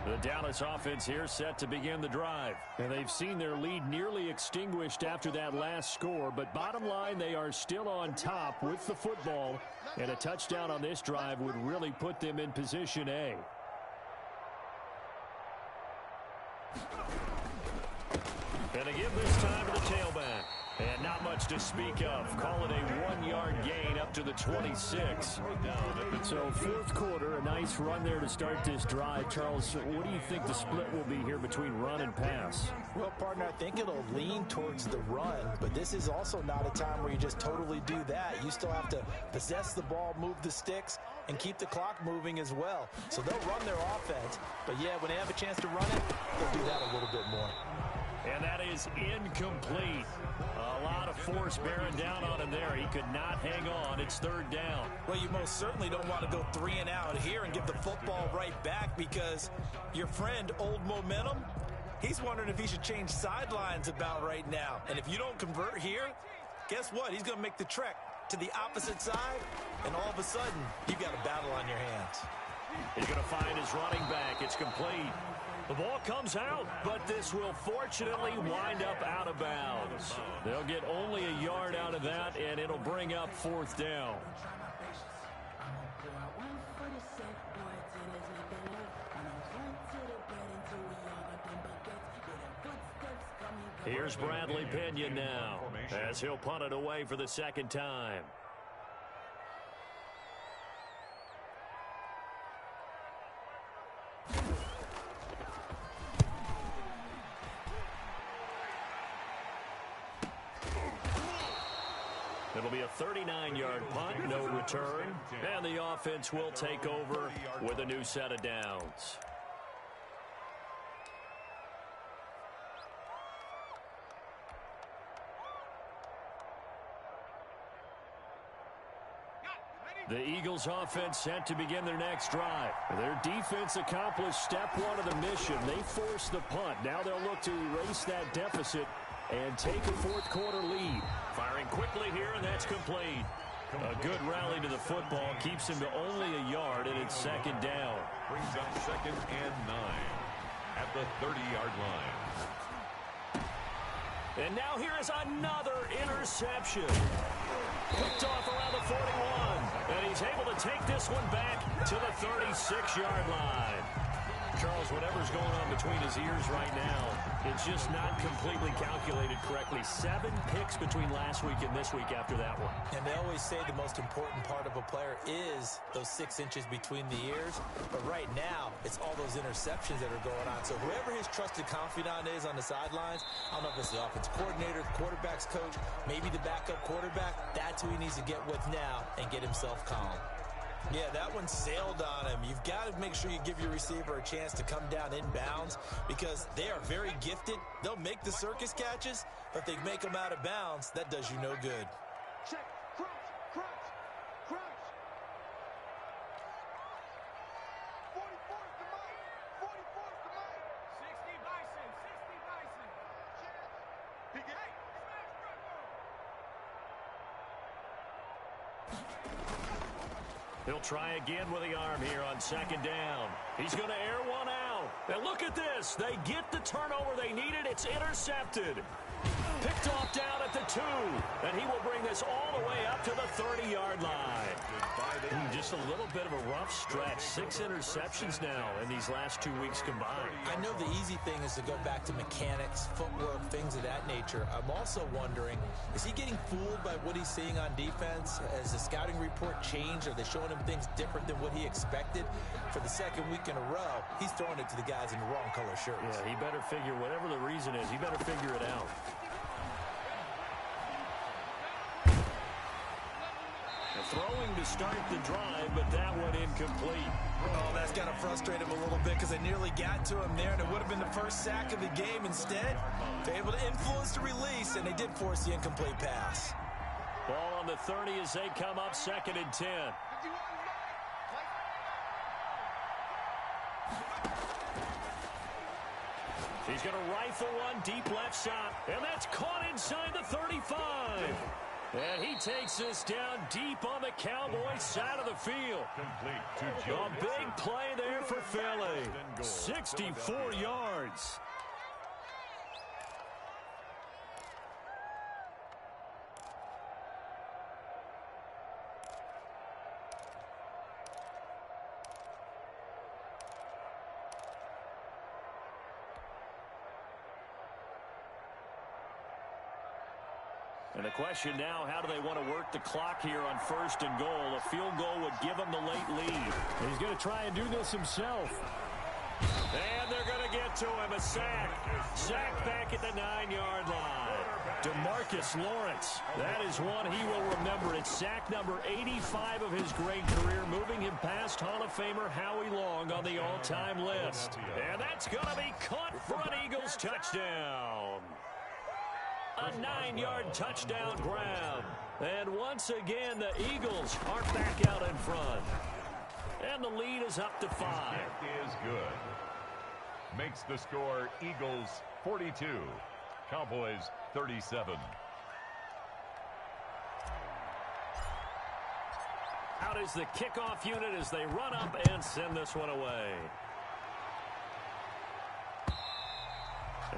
The Dallas offense here set to begin the drive. And they've seen their lead nearly extinguished after that last score. But bottom line, they are still on top with the football. And a touchdown on this drive would really put them in position A. And they give this time to the tailback. And not much to speak of. Call it a 1-yard gain up to the 26. So 4th quarter, a nice run there to start this drive. Charles, what do you think the split will be here between run and pass? Well, partner, I think it'll lean towards the run, but this is also not a time where you just totally do that. You still have to possess the ball, move the sticks, and keep the clock moving as well. So they'll run their offense, but yeah, when they have a chance to run it, they'll do that a little bit more. And that is incomplete. A lot of force bearing down on him there. He could not hang on. It's 3rd down. Well, you most certainly don't want to go 3 and out here and give the football right back, because your friend, Old Momentum, he's wondering if he should change sidelines about right now. And if you don't convert here, guess what? He's going to make the trek to the opposite side, and all of a sudden, you've got a battle on your hands. He's going to find his running back. It's complete. The ball comes out, but this will fortunately wind up out of bounds. They'll get only a yard out of that, and it'll bring up 4th down. Here's Bradley Pinion now, as he'll punt it away for the 2nd time. It'll be a 39-yard punt, no return, and the offense will take over with a new set of downs. The Eagles offense set to begin their next drive. Their defense accomplished step 1 of the mission. They forced the punt. Now they'll look to erase that deficit and take a 4th quarter lead. Firing quickly here, and that's complete. A good rally to the football keeps him to only a yard, and it's 2nd down. Brings up 2nd and 9 at the 30-yard line. And now here is another interception. Picked off around the 41, and he's able to take this one back to the 36-yard line. Charles, whatever's going on between his ears right now, it's just not completely calculated correctly. 7 picks between last week and this week after that one. And they always say the most important part of a player is those 6 inches between the ears. But right now, it's all those interceptions that are going on. So whoever his trusted confidant is on the sidelines, I don't know if it's the offense coordinator, the quarterback's coach, maybe the backup quarterback, that's who he needs to get with now and get himself calm. Yeah, that one sailed on him. You've got to make sure you give your receiver a chance to come down inbounds, because they are very gifted. They'll make the circus catches, but if they make them out of bounds, that does you no good. Check, crouch, crouch, crouch. 44's the mic, 44's the mic. 60 Bison, 60 Bison. He get it. He'll try again with the arm here on 2nd down. He's going to air one out. And look at this. They get the turnover they needed. It's intercepted. Picked off down at the 2. And he will bring this all the way up to the 30-yard line. Just a little bit of a rough stretch. 6 interceptions now in these last 2 weeks combined. I know the easy thing is to go back to mechanics, footwork, things of that nature. I'm also wondering, is he getting fooled by what he's seeing on defense? Has the scouting report changed? Are they showing him things different than what he expected? For the 2nd week in a row, he's throwing it to the guys in the wrong color shirts. Yeah, he better figure, whatever the reason is, he better figure it out. Throwing to start the drive, but that one incomplete. Oh, that's got to frustrate him a little bit, because they nearly got to him there, and it would have been the first sack of the game. Instead, they're able to influence the release, and they did force the incomplete pass. Ball on the 30 as they come up 2nd and 10. He's going to rifle one deep left shot, and that's caught inside the 35. And he takes this down deep on the Cowboys side of the field. Complete to A big play there for Philly. 64 yards. And the question now, how do they want to work the clock here on 1st and goal? A field goal would give them the late lead. He's going to try and do this himself. And they're going to get to him. A sack. Sack back at the 9-yard line. DeMarcus Lawrence. That is one he will remember. It's sack number 85 of his great career, moving him past Hall of Famer Howie Long on the all-time list. And that's going to be caught for an Eagles touchdown. A 9-yard touchdown grab. And once again, the Eagles are back out in front. And the lead is up to 5. That is good. Makes the score Eagles 42, Cowboys 37. Out is the kickoff unit as they run up and send this one away.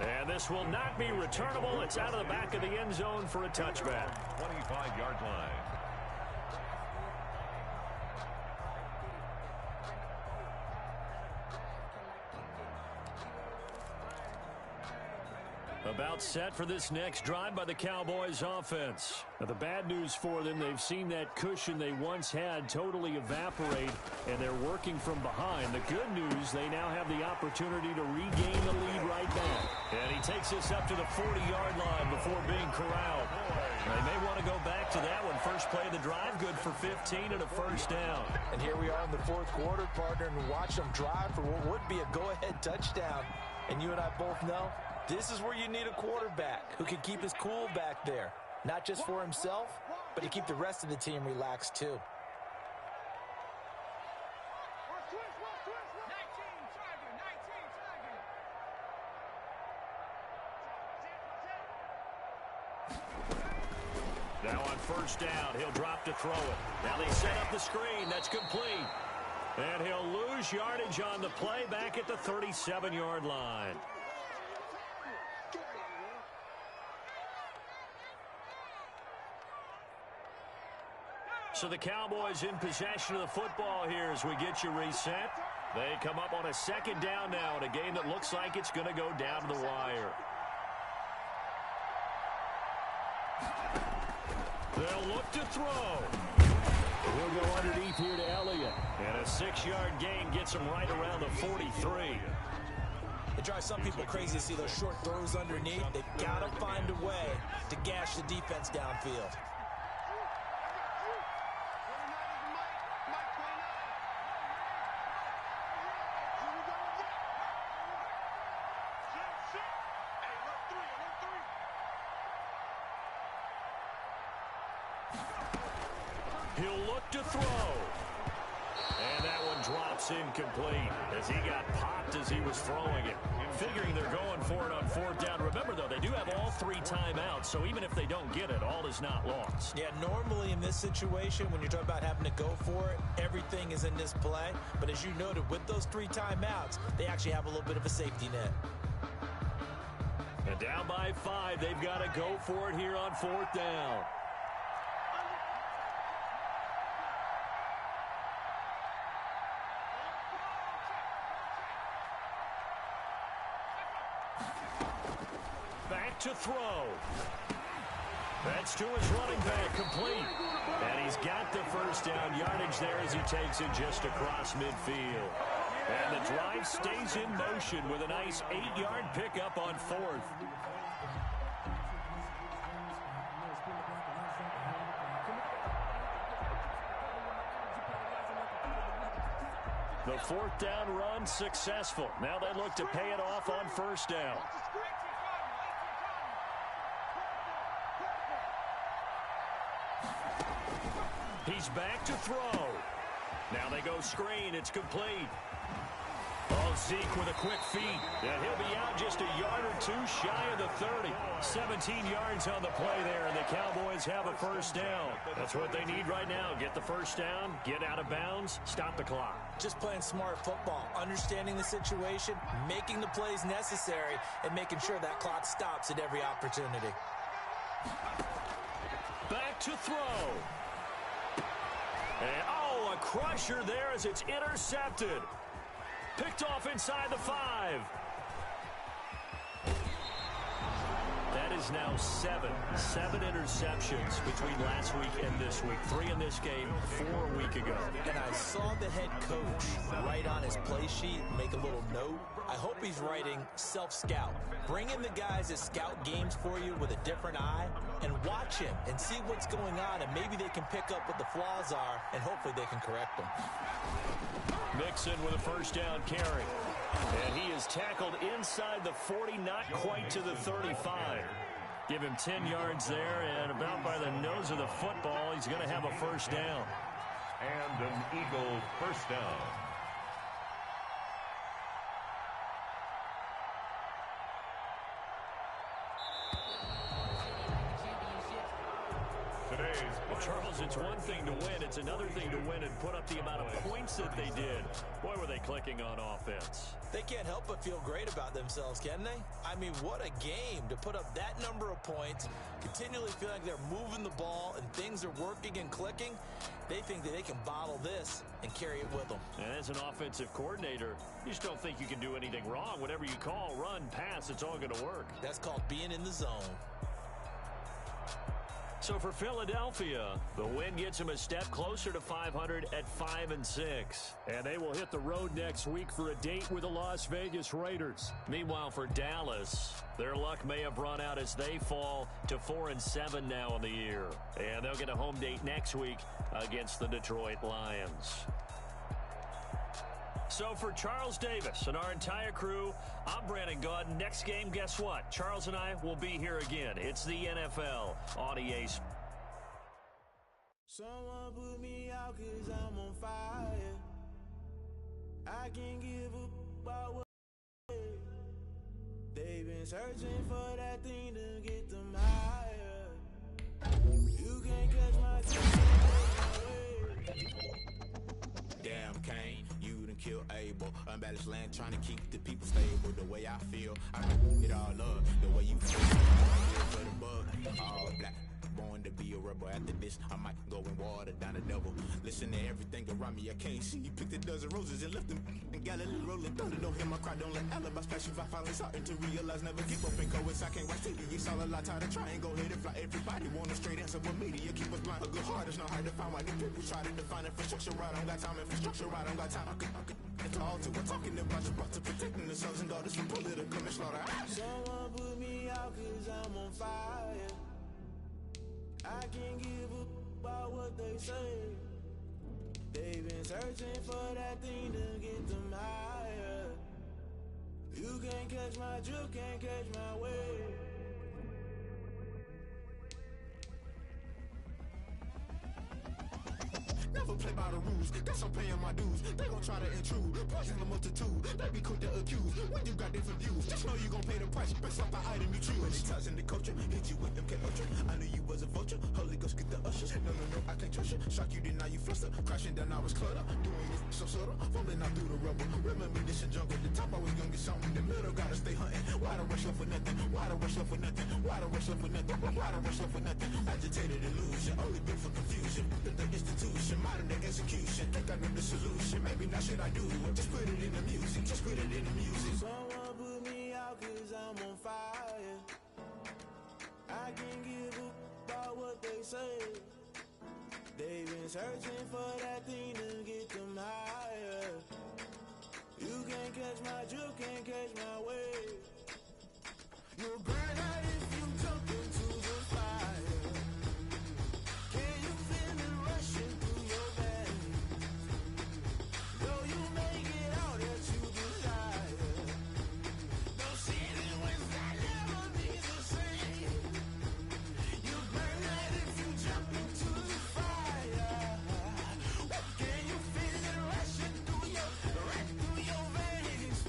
And this will not be returnable. It's out of the back of the end zone for a touchback. 25-yard line. About set for this next drive by the Cowboys offense. Now, the bad news for them, they've seen that cushion they once had totally evaporate, and they're working from behind. The good news, they now have the opportunity to regain the lead right back. And he takes this up to the 40-yard line before being corralled. They may want to go back to that one. First play of the drive, good for 15 and a first down. And here we are in the fourth quarter, partner, and watch them drive for what would be a go-ahead touchdown. And you and I both know this is where you need a quarterback who can keep his cool back there. Not just for himself, but to keep the rest of the team relaxed too. Now on first down, he'll drop to throw it. Now they set up the screen. That's complete. And he'll lose yardage on the play back at the 37-yard line. So the Cowboys in possession of the football here as we get you reset. They come up on a second down now in a game that looks like it's going to go down to the wire. They'll look to throw. He'll go underneath here to Elliott. And a 6-yard gain gets him right around the 43. It drives some people crazy to see those short throws underneath. They've got to find a way to gash the defense downfield. He'll look to throw. And that one drops incomplete as he got popped as he was throwing it. Figuring they're going for it on fourth down. Remember, though, they do have all 3 timeouts, so even if they don't get it, all is not lost. Yeah, normally in this situation, when you're talking about having to go for it, everything is in this play. But as you noted, with those 3 timeouts, they actually have a little bit of a safety net. And down by 5, they've got to go for it here on fourth down. Back to throw. That's to his running back, complete. And he's got the first down yardage there as he takes it just across midfield. And the drive stays in motion with a nice 8-yard pickup on fourth. The fourth down run successful. Now they look to pay it off on first down. He's back to throw. Now they go screen. It's complete. Oh, Zeke with a quick feed. And he'll be out just a yard or two shy of the 30. 17 yards on the play there, and the Cowboys have a first down. That's what they need right now. Get the first down, get out of bounds, stop the clock. Just playing smart football, understanding the situation, making the plays necessary, and making sure that clock stops at every opportunity. Back to throw. And, oh, a crusher there as it's intercepted. Picked off inside the 5. That is now 7 interceptions between last week and this week. 3 in this game, 4 a week ago. And I saw the head coach write on his play sheet, make a little note. I hope he's writing self-scout. Bring in the guys that scout games for you with a different eye and watch him and see what's going on, and maybe they can pick up what the flaws are, and hopefully they can correct them. Mixon with a first down carry. And he is tackled inside the 40, not quite to the 35. Give him 10 yards there, and about by the nose of the football, he's going to have a first down. And an Eagle first down. Well, Charles, it's one thing to win. It's another thing to win and put up the amount of points that they did. Boy, were they clicking on offense. They can't help but feel great about themselves, can they? I mean, what a game to put up that number of points, continually feel like they're moving the ball and things are working and clicking. They think that they can bottle this and carry it with them. And as an offensive coordinator, you just don't think you can do anything wrong. Whatever you call, run, pass, it's all going to work. That's called being in the zone. So for Philadelphia, the win gets them a step closer to 500 at 5-6. And they will hit the road next week for a date with the Las Vegas Raiders. Meanwhile, for Dallas, their luck may have run out as they fall to 4-7 now on the year. And they'll get a home date next week against the Detroit Lions. So for Charles Davis and our entire crew, I'm Brandon Gaudin. Next game, guess what? Charles and I will be here again. It's the NFL on EA Sports. Someone put me out 'cause I'm on fire. I can't give up about what they've been searching for, that thing to get them higher. You can't catch my way. Damn, Kane, you done killed Abel. Unbalanced land, trying to keep the people stable. The way I feel, I can it all up. The way you feel, for the bug, all black. Born to be a rebel. After this, I might go and water down the double. Listen to everything around me, I can't see. Picked a dozen roses and left them in Galilee rolling thunder. Don't hear my cry, don't let alibis flash. If I finally starting to realize, never keep up in codes. I can't watch TV, it's all a lot. Tired of trying, go ahead and fly. Everybody want a straight answer with media. Keep us blind, a good heart is not hard to find. Why the people try to define infrastructure right? I don't got time, infrastructure right, I don't got time. I could talk to. We're talking about your to protecting the sons and daughters from political and slaughter. Someone put me out 'cause I'm on fire. I can't give up about what they say. They've been searching for that thing to get them higher. You can't catch my drift, can't catch my wave. Never play by the rules, guess I'm paying my dues. They gon' try to intrude, poison the multitude. They be quick to accuse, when you got different views. Just know you gon' pay the price, based off the item you choose. When they touching the culture, hit you with MK Ultra. I knew you was a vulture, Holy Ghost get the ushers. No, I can't trust you. Shock you, then now you fluster. Crashing down, I was cluttered. Doing it so subtle, falling out through the rubble. Remember this in jungle, the top I was gonna get something. The middle gotta stay hunting. Why the rush left for nothing? Why the rush left for nothing? Why the rush left for nothing? Why the rush left for nothing? Agitated illusion, only built for confusion. The institution, modern day execution. Think I know the solution. Maybe not should I do it? Just put it in the music. Just put it in the music. Someone put me out 'cause I'm on fire. I can't give up about what they say. They've been searching for that thing to get them higher. You can't catch my drift, can't catch my wave. You'll burn out if you jump into the fire. Can you feel it rushing through your veins? Though you make it out that you desire. No city was that never be the same. You burn out if you jump into the fire. Can you feel it rushing through your veins?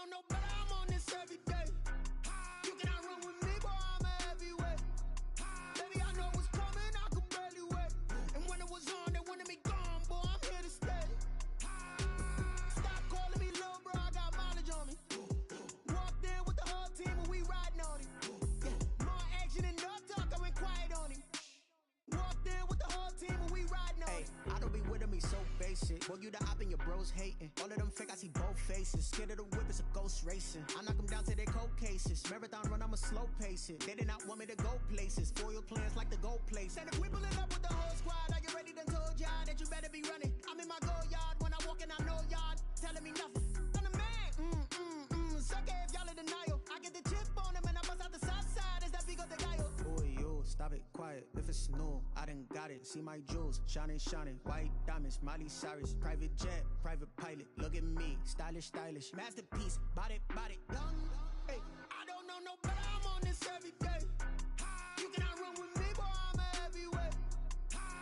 know no better, I'm on this every day. You cannot run with me, boy, I'm a heavyweight. Baby, I know what's coming, I could barely wait. And when it was on, they wanted me gone, boy, I'm here to stay. Stop calling me little bro, I got mileage on me. Walked in with the whole team and we riding on him. Yeah, more action and no talk, I went quiet on him. Walked in with the whole team and we riding on him. I don't be with him, he's so basic. Boy, you the op and your bros hating. All of them fake, I see both faces. Scared of the whip, it's a ghost racing. I knock them down to their cold cases. Marathon run, I'ma slow pace it. They did not want me to go places. Foil plans like the gold place. And if we pulling up with the whole squad, are you ready? Done told y'all that you better be running. I'm in my go yard when I walk in, I know y'all telling me nothing. I'm the man, suck it if y'all in denial. I get the chip on him and I bust out the south side. Is that Vigo the guy? Boy, yo, stop it, quiet. If it's new, I done got it. See my jewels, shining, shining. White diamonds, Miley Cyrus. Private jet, private pilot. Look at me, stylish, stylish. Masterpiece, body, young. Hey, I don't know no better, I'm on this every day. You cannot run with me, boy, I'm a heavyweight.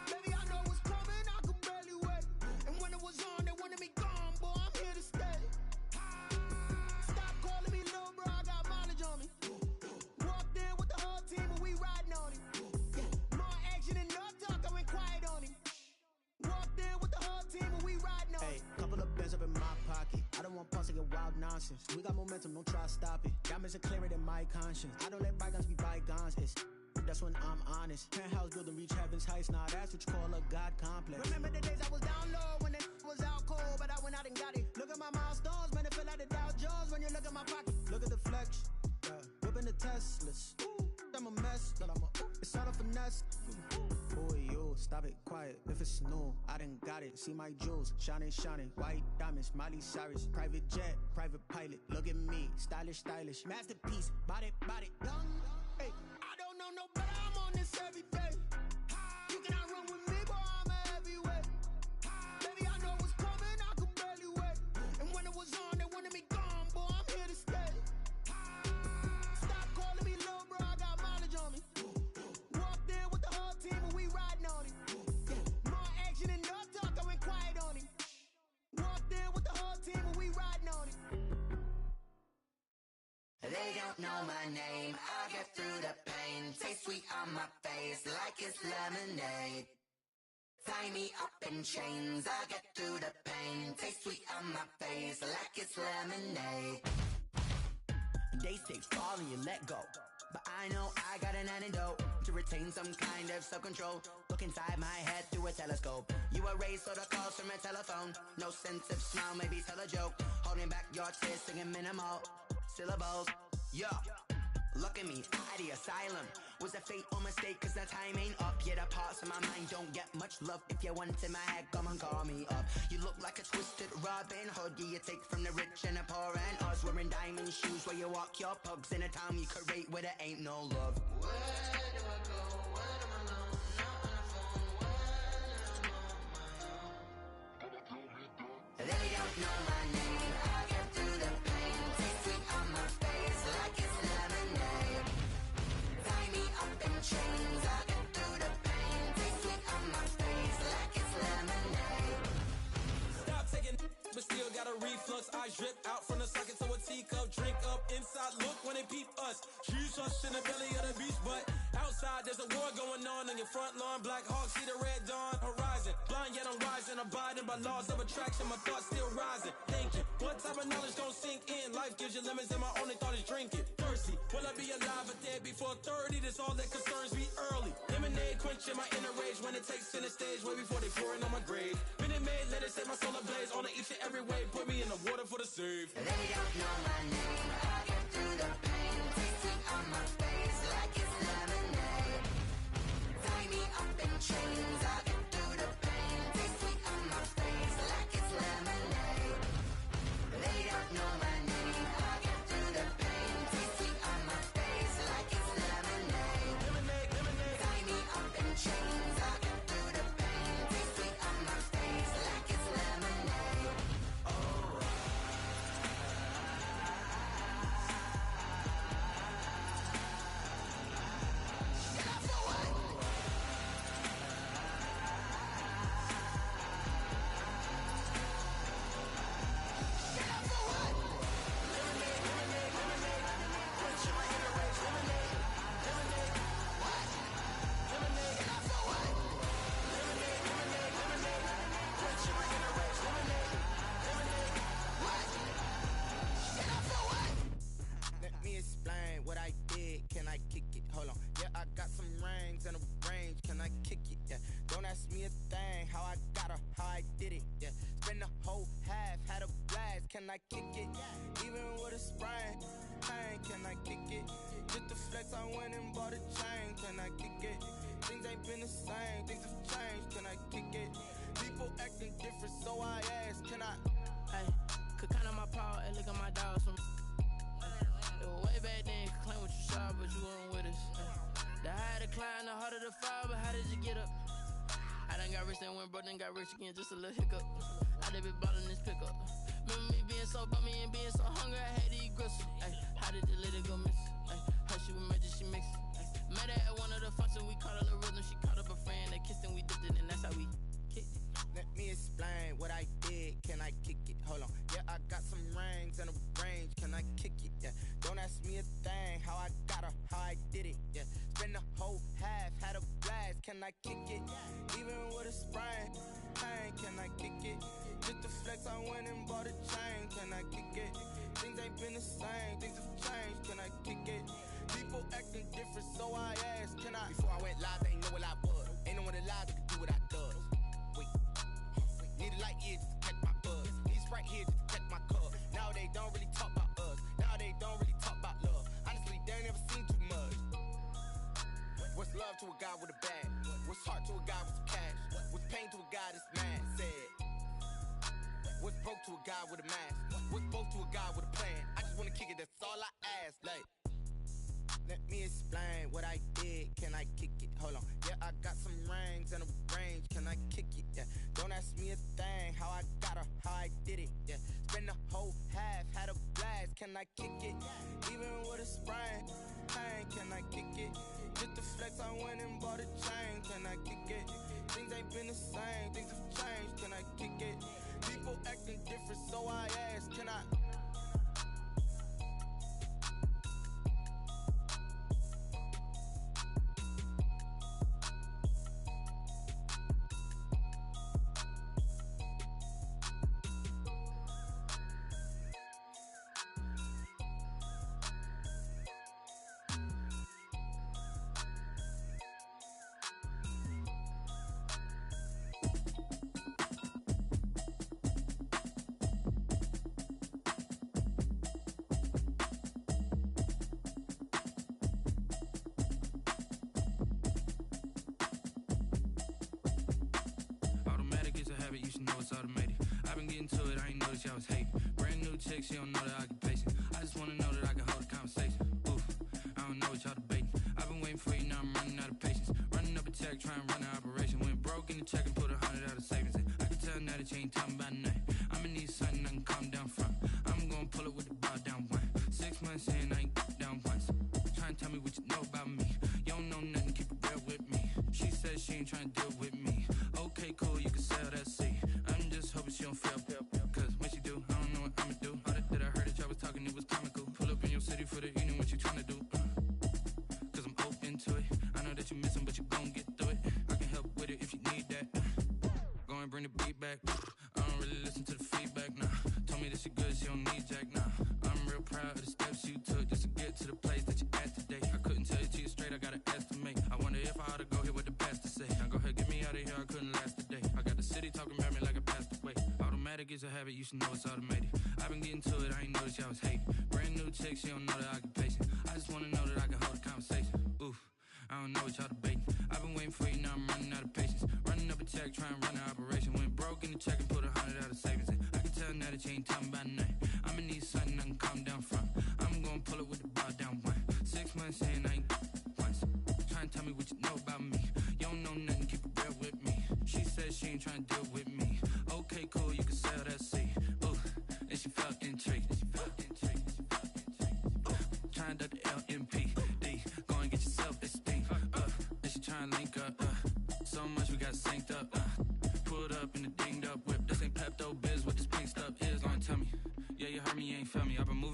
Baby, I know what's coming, I could barely wait. And when it was on, they wanted me gone, boy, I'm here to stay. Stop calling me little bro, I got mileage on me. Walked in with the whole team and we riding on him. Yeah, more action and no talk, I went quiet on him. Walked in with the whole team and we riding on him. Hey, couple of bands up in my pocket. I don't want pause to get wild nonsense. We got momentum, don't try to stop it. Diamonds are clearer than my conscience. I don't let bygones be bygones. That's when I'm honest. Penthouse building, reach heaven's heights. Nah, that's what you call a God complex. Remember the days I was down low when it was out cold, but I went out and got it. Look at my milestones, man, it feel like the Dow Jones when you look at my pocket. Look at the flex, whipping the Teslas. Ooh, I'm a mess, but it's all a finesse. Boy, yo, stop it, quiet. If it's new, I done got it. See my jewels, shining, shining. White diamonds, Miley Cyrus. Private jet, private pilot. Look at me, stylish, stylish. Masterpiece, body, young. Hey, I don't know no better, I'm on this every day. You cannot run with me, boy, I'm a heavyweight. Baby, I know what's coming, I could barely wait. And when it was on, they wanted me gone, boy, I'm here to stay. Stop calling me little bro, I got mileage on me. Walked in with the whole team and we riding on him. Yeah, more action and no talk, I went quiet on him. Walked in with the whole team and we riding on him. They don't know my name, I'll get through the pain. Taste sweet on my face like it's lemonade. Tie me up in chains, I'll get through the pain. Taste sweet on my face like it's lemonade. They say fall and you let go, but I know I got an antidote to retain some kind of self-control. Look inside my head through a telescope. You erase all the calls from a telephone. No sense of smile, maybe tell a joke. Holding back your tears, singing minimal syllables. Yeah, look at me, at the asylum. Was a fate or mistake, cause the time ain't up. Yet the parts of my mind don't get much love. If you want in my head, come and call me up. You look like a twisted Robin Hood. You take from the rich and the poor and us. Wearing diamond shoes where you walk your pugs in a town you create where there ain't no love. Where do I go? When I'm alone? Not on the phone. When I'm on my own. They don't know my name, I get through the pain. Taste sweet on my face like it's lemonade. Tie me up in chains, I get through the pain. Taste sweet on my face like it's lemonade. Stop taking but still got a reflux. I drip out from the socket to a teacup. Drink up inside, look when they peep us. Shoes us in the belly of the beach, but outside there's a war going on your front lawn. Black Hawk see the red dawn horizon. Blind yet I'm rising, abiding by laws of attraction. My thoughts still rising. Thinking, what type of knowledge don't sink in? Life gives you lemons and my only thought is drinking. Thirsty, will I be alive or dead before 30? That's all that concerns me early. Lemonade quenching my inner rage when it takes center stage. Way before they pour it on my grave. Minute Maid, let it set my soul ablaze. On each and every way, put me in the water for the save. They don't know my name, I get through the pain. Taste sweet on my face like it's lemonade. Tie me up in chains, I get through the pain. Taste sweet on my face like it's lemonade. They don't know my name, I get through the pain. Taste sweet on my face like it's lemonade. Lemonade. Tie me up in chains, I get through the pain. Taste sweet on my face like it's lemonade. can I kick it? Even with a sprain, pain, can I kick it? Just the flex, I went and bought a chain, can I kick it? Things ain't been the same, things have changed, can I kick it? People acting different, so I ask, can I? Hey, could count on my power and look at my dogs from. It was way back then, could claim what you saw, but you weren't with us. The higher the climb, the harder the fall, but how did you get up? I done got rich and went broke, then got rich again, just a little hiccup. I done been ballin' this pickup. Remember me being so bummy and being so hungry, I had to eat gristle. Ay, how did the lady go miss? Ay, how she was magic, she mixed. Met her at one of the functions, we caught a little rhythm. She caught up a friend, they kissed and we dipped it, and that's how we kicked it. Let me explain what I did, can I kick it? Hold on, yeah, I got some rings and a range, can I kick it? Yeah, don't ask me a thing, how I got her, how I did it, yeah. Spend the whole half, had a blast, can I kick it? Even with a sprain, pain, can I kick it? Just the flex, I went and bought a chain, can I kick it? Things ain't been the same, things have changed, can I kick it? People acting different, so I asked, can I? Before I went live, they ain't know what I was. Ain't no one alive that could do what I does. Wait, need a light here just to catch my buzz. Need Sprite here just to catch my cup. Now they don't really talk about us. Now they don't really talk about love. Honestly, they ain't never seen too much. What's love to a guy with a bag? What's heart to a guy with some cash? What's pain to a guy that's mad? Said. What's broke to a guy with a mask? What's both to a guy with a plan? I just wanna kick it, that's all I ask. Like, let me explain what I did, can I kick it? Hold on, yeah, I got some rings and a range, can I kick it? Yeah, don't ask me a thing, how I got her, how I did it? Yeah, spend the whole half, had a blast, can I kick it? Even with a sprain, pain, can I kick it? Just the flex, I went and bought a chain, can I kick it? Things ain't been the same, things have changed, can I kick it? People acting different, so I ask, can I? You should know it's automated. I've been getting to it, I ain't noticed y'all was hating. Brand new chick, she don't know the occupation. I just wanna know that I can hold a conversation. Oof, I don't know what y'all debating. I've been waiting for you, now I'm running out of patience. Running up a check, trying to run an operation. Went broke in the check and put 100 out of savings in. I can tell now that you ain't talking about nothing. I'ma need something I can calm down from. I'm gonna pull it with the bar down one. 6 months in, I ain't down once. Trying to tell me what you know about me. You don't know nothing, keep it real with me. She said she ain't trying to deal with me. Okay, cool, you can sell that seat. I'm just hoping she don't fail. Cause when she do, I don't know what I'ma do. All that I heard that y'all was talking, it was comical. Pull up in your city for the evening, what you tryna do? Cause I'm open to it. I know that you missing, but you gon' get through it. I can help with it if you need that. Go and bring the beat back. I don't really listen to the feedback, nah. Told me that she good, she don't need jack, nah. I'm real proud of the steps you took just to get to the place that you at today. I couldn't tell you to you straight, I gotta estimate. I wonder if I ought to go here with the best to say. Now go ahead, get me out of here, I couldn't last a day. I got the city talking about me like I passed away. Automatic is a habit, you should know it's automated. I've been getting to it, I ain't noticed y'all was hating. Brand new chick, she don't know the occupation. I just wanna know that I can hold a conversation. Oof, I don't know what y'all debating. I've been waiting for you, now I'm running out of patience. Running up a check, trying to run an operation. Went broke in the check and put 100 out of savings in. I can tell now that you ain't talking about nothing. I'ma need something I can calm down from. I'm gonna pull it with the bar down one. 6 months in, I ain't once. Trying to tell me what you know about me. You don't know nothing, keep it real with me. She said she ain't trying to deal with me. Okay, cool, you can sell that seat. Ooh, and she felt intrigued. Trying to duck the LMPD. Go and get your self-esteem. And she trying to link up. So much we got synced up. Pulled up in the dinged up whip. This ain't Pepto